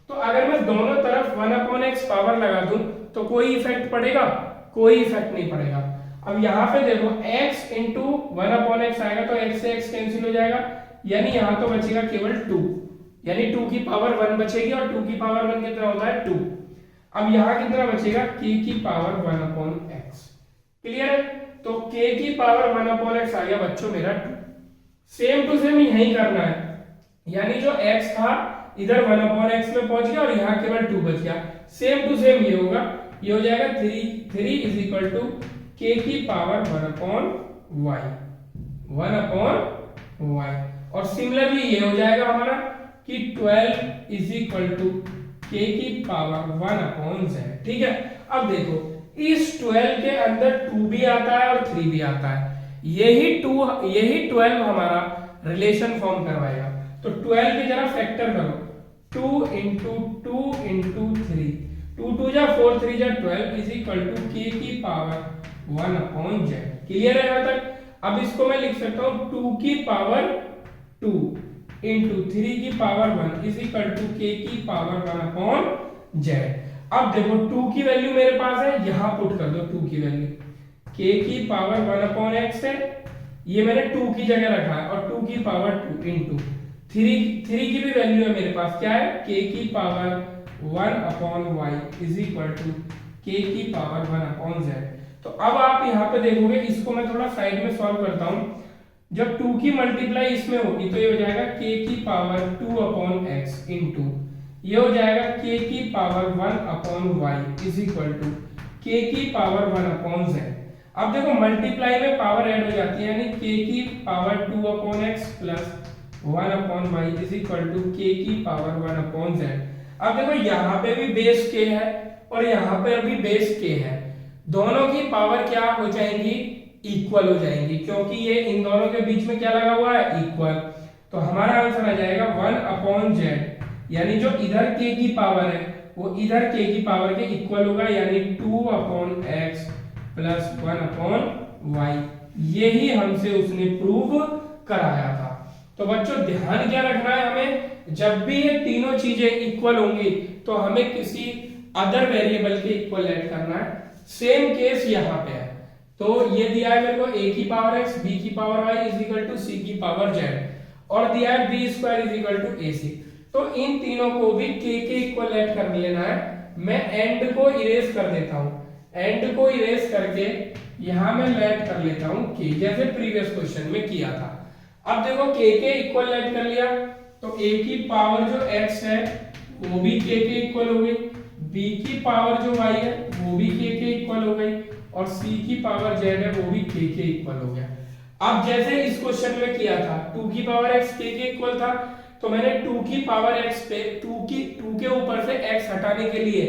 तो अगर मैं दोनों तरफ 1/x पावर लगा दूं तो कोई इफेक्ट पड़ेगा, कोई इफेक्ट नहीं पड़ेगा। अब यहाँ पे देखो x इंटू 1/x आएगा तो x से x कैंसिल हो जाएगा, यानी यहाँ तो बचेगा केवल 2, यानी 2 की पावर 1 बचेगी और 2 की पावर 1 कितना होता है 2। अब यहाँ कितना बचेगा k की पावर 1/x। क्लियर है? तो k की पावर 1/x आ गया बच्चों मेरा 2। सेम टू सेम यही करना है, यानी जो x था इधर 1/x में पहुंच गया और यहाँ केवल 2 बच गया। सेम टू सेम ये होगा, ये हो जाएगा 3 इज इक्वल टू k की पावर 1/y और सिमिलरली ये हो जाएगा हमारा कि 12 इज इक्वल टू k की पावर 1/z। ठीक है, अब देखो इस 12 के अंदर 2 भी आता है और 3 भी आता है, यही 12 हमारा रिलेशन फॉर्म करवाएगा। तो 12 की जरा फैक्टर करो, 2 इंटू 2 इंटू 3, 2 2 जा 4 3 जा 12 इज इक्वल टू k की पावर 1/z। क्लियर है यहाँ तक? अब इसको मैं लिख सकता हूँ 2 की पावर 2 इंटू 3 की power 1 is equal to k की पावर 1/z। अब देखो 2 की वैल्यू मेरे पास है, यहाँ पुट कर दो 2 की वैल्यू, k की पावर 1/x है, ये मैंने 2 की जगह रखा है और 2 की पावर 2 इंटू 3 की भी वैल्यू है मेरे पास, क्या है k की power 1/y is equal to k की पावर 1/z। तो अब आप यहाँ पे देखोगे, इसको मैं थोड़ा साइड में सॉल्व करता हूँ। जब 2 की मल्टीप्लाई इसमें होगी तो ये हो जाएगा k की पावर 2/x इंटू ये हो जाएगा k की power 1/y is equal to k की पावर 1/z। अब देखो मल्टीप्लाई में पावर ऐड हो जाती है, यानी k की power 2/x plus 1/y is equal to k की पावर 1/z। अब देखो यहाँ पे भी बेस k है और यहाँ पे भी बेस k है, दोनों की पावर क्या हो जाएंगी, इक्वल हो जाएंगी, क्योंकि ये इन दोनों के बीच में क्या लगा हुआ है, इक्वल। तो हमारा आंसर आ जाएगा 1/z, यानी जो इधर k की पावर है वो इधर k की पावर के इक्वल होगा, यानी 2/x प्लस 1/y। यही हमसे उसने प्रूव कराया था। तो बच्चों ध्यान क्या रखना है हमें, जब भी ये तीनों चीजें इक्वल होंगी तो हमें किसी अदर वेरिएबल के इक्वल ऐड करना है। सेम केस यहाँ पे है, तो ये दिया है मेरे को a की पावर x, b की power y is equal to c की पावर z और दिया है b square is equal to ac। तो इन तीनों को भी k के इक्वल ऐड कर लेना है। मैं एंड को इरेज कर देता हूँ, एंड को इरेज करके यहाँ मैं लेट कर लेता हूँ k, जैसे प्रीवियस क्वेश्चन में किया था। अब देखो k के इक्वल ऐड कर लिया तो a की पावर जो x है वो भी k के इक्वल हो गई, b की पावर जो y है वो भी k के इक्वल हो गई और c की पावर z है वो भी k के इक्वल हो गया। अब जैसे इस क्वेश्चन में किया था 2 की पावर x k के इक्वल था, तो मैंने 2 की पावर x पे 2 के ऊपर से x हटाने के लिए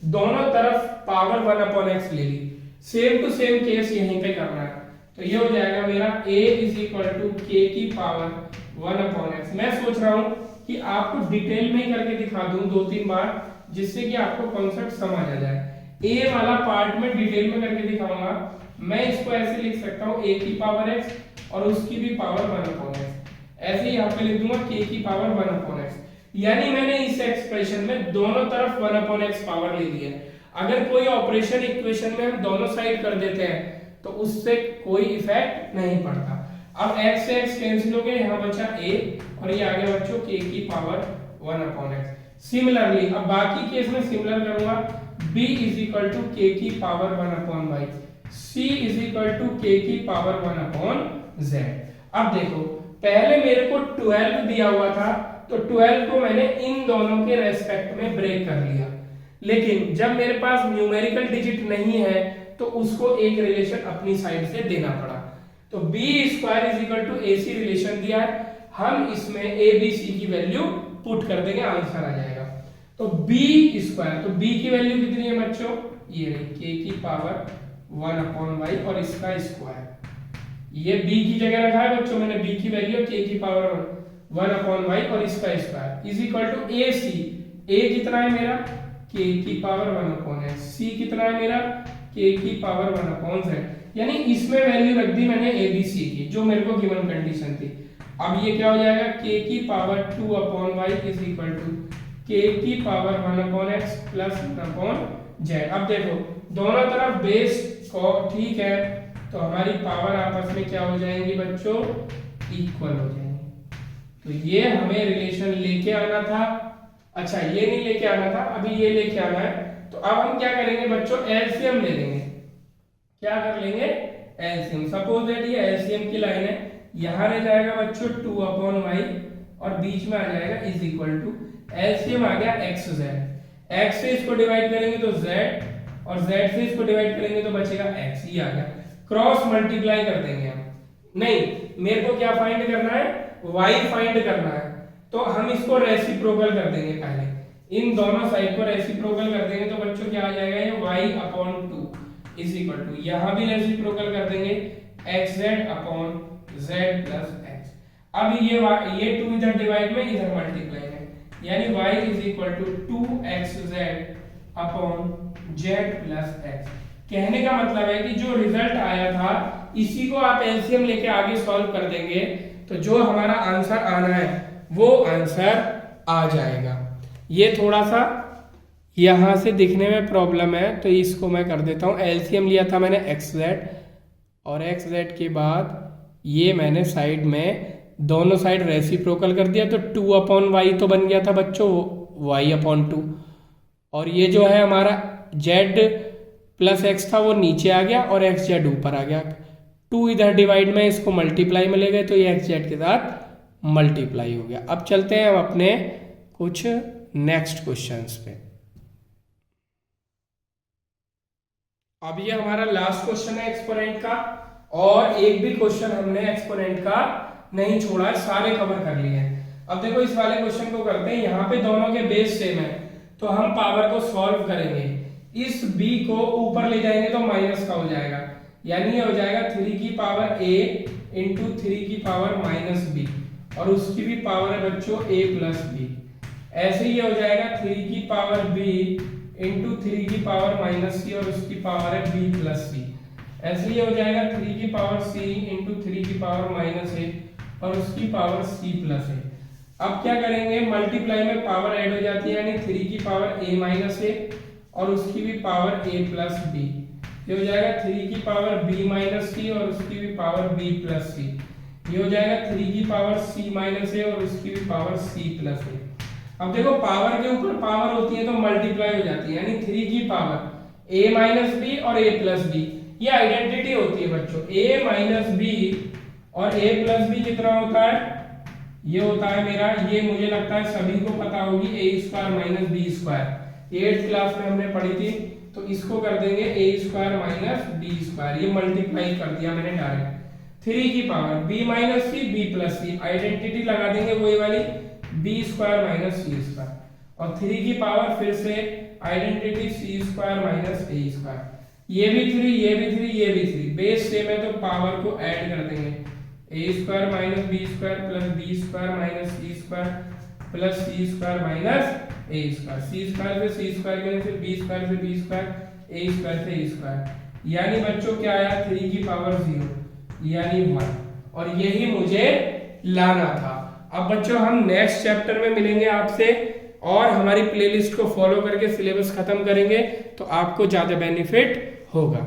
दोनों तरफ पावर 1/x ले ली। सेम टू सेम केस यहीं पे करना है, तो ये हो जाएगा मेरा a is equal to k की पावर 1/x। मैं सोच रहा हूँ कि आपको डिटेल में करके दिखा दूं 2-3 बार, जिससे कि आपको कॉन्सेप्ट समझ आ जाए। ए वाला पार्ट में डिटेल में करके दिखाऊंगा। मैं इसको ऐसे लिख सकता हूँ a की पावर x और उसकी भी पावर 1/x, ऐसे यहाँ पे लिख दूंगा k की पावर 1/x। यानी मैंने इस एक्सप्रेशन में दोनों तरफ 1/x पावर ले ली है। अगर कोई ऑपरेशन इक्वेशन में हम दोनों साइड कर देते हैं तो उससे कोई इफेक्ट नहीं पड़ता। अब x से x कैंसिल हो गया, यहाँ बचा a और ये आ गया बच्चों k की पावर 1/x। सिमिलरली अब बाकी केस में सिमिलर करूंगा, b is equal to k की power 1/y, c is equal to k की पावर 1/z। अब देखो पहले मेरे को 12 दिया हुआ था, तो 12 को मैंने इन दोनों के रेस्पेक्ट में ब्रेक कर लिया। लेकिन जब मेरे पास न्यूमेरिकल डिजिट नहीं है तो उसको एक रिलेशन अपनी साइड से देना पड़ा। तो b square is equal to ac relation दिया है, हम इसमें a b c की वैल्यू पुट कर देंगे, आंसर आ जाएगा। तो b स्क्वायर, तो b की वैल्यू कितनी है बच्चों, ये रही k की पावर 1/y और इसका स्क्वायर, ये b की जगह रखा है बच्चों मैंने, b की वैल्यू k की पावर 1/y और इसका square is equal to ac। a कितना है मेरा, k की पावर 1/x, c कितना है मेरा, k की पावर 1/z। यानी इसमें वैल्यू रख दी मैंने a b c की, जो मेरे को गिवन कंडीशन थी। अब ये क्या हो जाएगा, k की power 2/y is equal to k की पावर 1/x प्लस 1/z। अब देखो दोनों तरफ बेस को ठीक है, तो हमारी पावर आपस में क्या हो जाएंगी बच्चों, इक्वल हो जाएंगी। तो ये हमें रिलेशन लेके आना था, अच्छा ये नहीं लेके आना था, अभी ये लेके आना है। तो अब हम क्या करेंगे बच्चों, एलसीएम ले लेंगे। क्या कर लेंगे, एलसीएम। सपोज दैट ये एलसीएम की लाइन है, यहां रह जाएगा बच्चों 2/y और बीच में आ जाएगा इज इक्वल टू, एलसीएम आ गया xz, x से इसको डिवाइड करेंगे तो z और z से इसको डिवाइड करेंगे तो बचेगा x, ये आ गया। क्रॉस मल्टीप्लाई कर देंगे हम, नहीं मेरे को क्या फाइंड करना है, y फाइंड करना है। तो हम इसको रेसिप्रोकल कर देंगे, पहले इन दोनों साइड को रेसिप्रोकल कर देंगे तो बच्चों क्या आ जाएगा, ये y/2 इज इक्वल टू, यहां भी रेसिप्रोकल कर देंगे xz/z प्लस x। अब ये 2 इधर डिवाइड में इधर मल्टीप्लाई है, यानी y is equal to 2xz/z plus x। कहने का मतलब है कि जो रिजल्ट आया था इसी को आप एलसीएम लेके आगे सॉल्व कर देंगे तो जो हमारा आंसर आना है वो आंसर आ जाएगा। ये थोड़ा सा यहां से दिखने में प्रॉब्लम है, तो इसको मैं कर देता हूं। एलसीएम लिया था मैंने xz और xz के बाद ये मैंने साइड में दोनों साइड रेसिप्रोकल कर दिया, तो 2/y तो बन गया था बच्चों y/2, और ये जो है हमारा z प्लस x था वो नीचे आ गया और xz ऊपर आ गया। 2 इधर डिवाइड में इसको मल्टीप्लाई में ले गए तो ये xz के साथ मल्टीप्लाई हो गया। अब चलते हैं हम अपने कुछ नेक्स्ट क्वेश्चंस पे। अब ये हमारा लास्ट क्वेश्चन है एक्सपोनेंट का, और एक भी क्वेश्चन हमने एक्सपोनेंट का नहीं छोड़ा है, सारे कवर कर लिए हैं। अब देखो इस वाले क्वेश्चन को करते हैं, यहाँ पे दोनों के बेस सेम है तो हम पावर को सॉल्व करेंगे। इस b को ऊपर ले जाएंगे तो माइनस का हो जाएगा, यानी ये हो जाएगा 3 की पावर a इंटू 3 की पावर माइनस b, और उसकी भी पावर है बच्चों a प्लस b। ऐसे ही हो जाएगा 3 की पावर b इंटू 3 की पावर माइनस c और उसकी पावर है b प्लस c। ऐसे ही हो जाएगा 3 की पावर c इंटू 3 की पावर माइनस a और उसकी पावर c प्लस a। अब क्या करेंगे, मल्टीप्लाई में पावर ऐड हो जाती है, यानी 3 की पावर a माइनस a और उसकी भी पावर a प्लस b। ये हो जाएगा 3 की पावर b माइनस c और उसकी भी पावर b प्लस c। ये हो जाएगा 3 की पावर c माइनस a और उसकी भी पावर c प्लस a। अब देखो पावर के ऊपर पावर होती है तो मल्टीप्लाई हो जाती है, यानी 3 की पावर a माइनस b और a प्लस b, ये आइडेंटिटी होती है बच्चों। a माइनस b और a प्लस b कितना होता है, ये होता है मेरा, ये मुझे लगता है सभी को पता होगी, a square minus b square, 8th class में हमने पढ़ी थी। तो इसको कर देंगे a square minus b square, ये मल्टीप्लाई कर दिया मैंने डायरेक्ट। 3 की power b minus c b plus c, identity लगा देंगे वही वाली, b square minus c square, और 3 की पावर फिर से identity c square minus a square, ये भी 3 ये भी 3 ये भी 3, बेस सेम है तो पावर को ऐड कर देंगे, a square minus b square plus b square minus c square plus C square minus A square, C square से सी स्क्वायर गए, फिर बी स्क्वायर से बी स्क्वायर, ए स्क्वायर से ए स्क्वायर, यानी बच्चों क्या आया 3 की पावर 0 यानी 1, और यही मुझे लाना था। अब बच्चों हम नेक्स्ट चैप्टर में मिलेंगे आपसे और हमारी प्लेलिस्ट को फॉलो करके सिलेबस खत्म करेंगे तो आपको ज्यादा बेनिफिट होगा।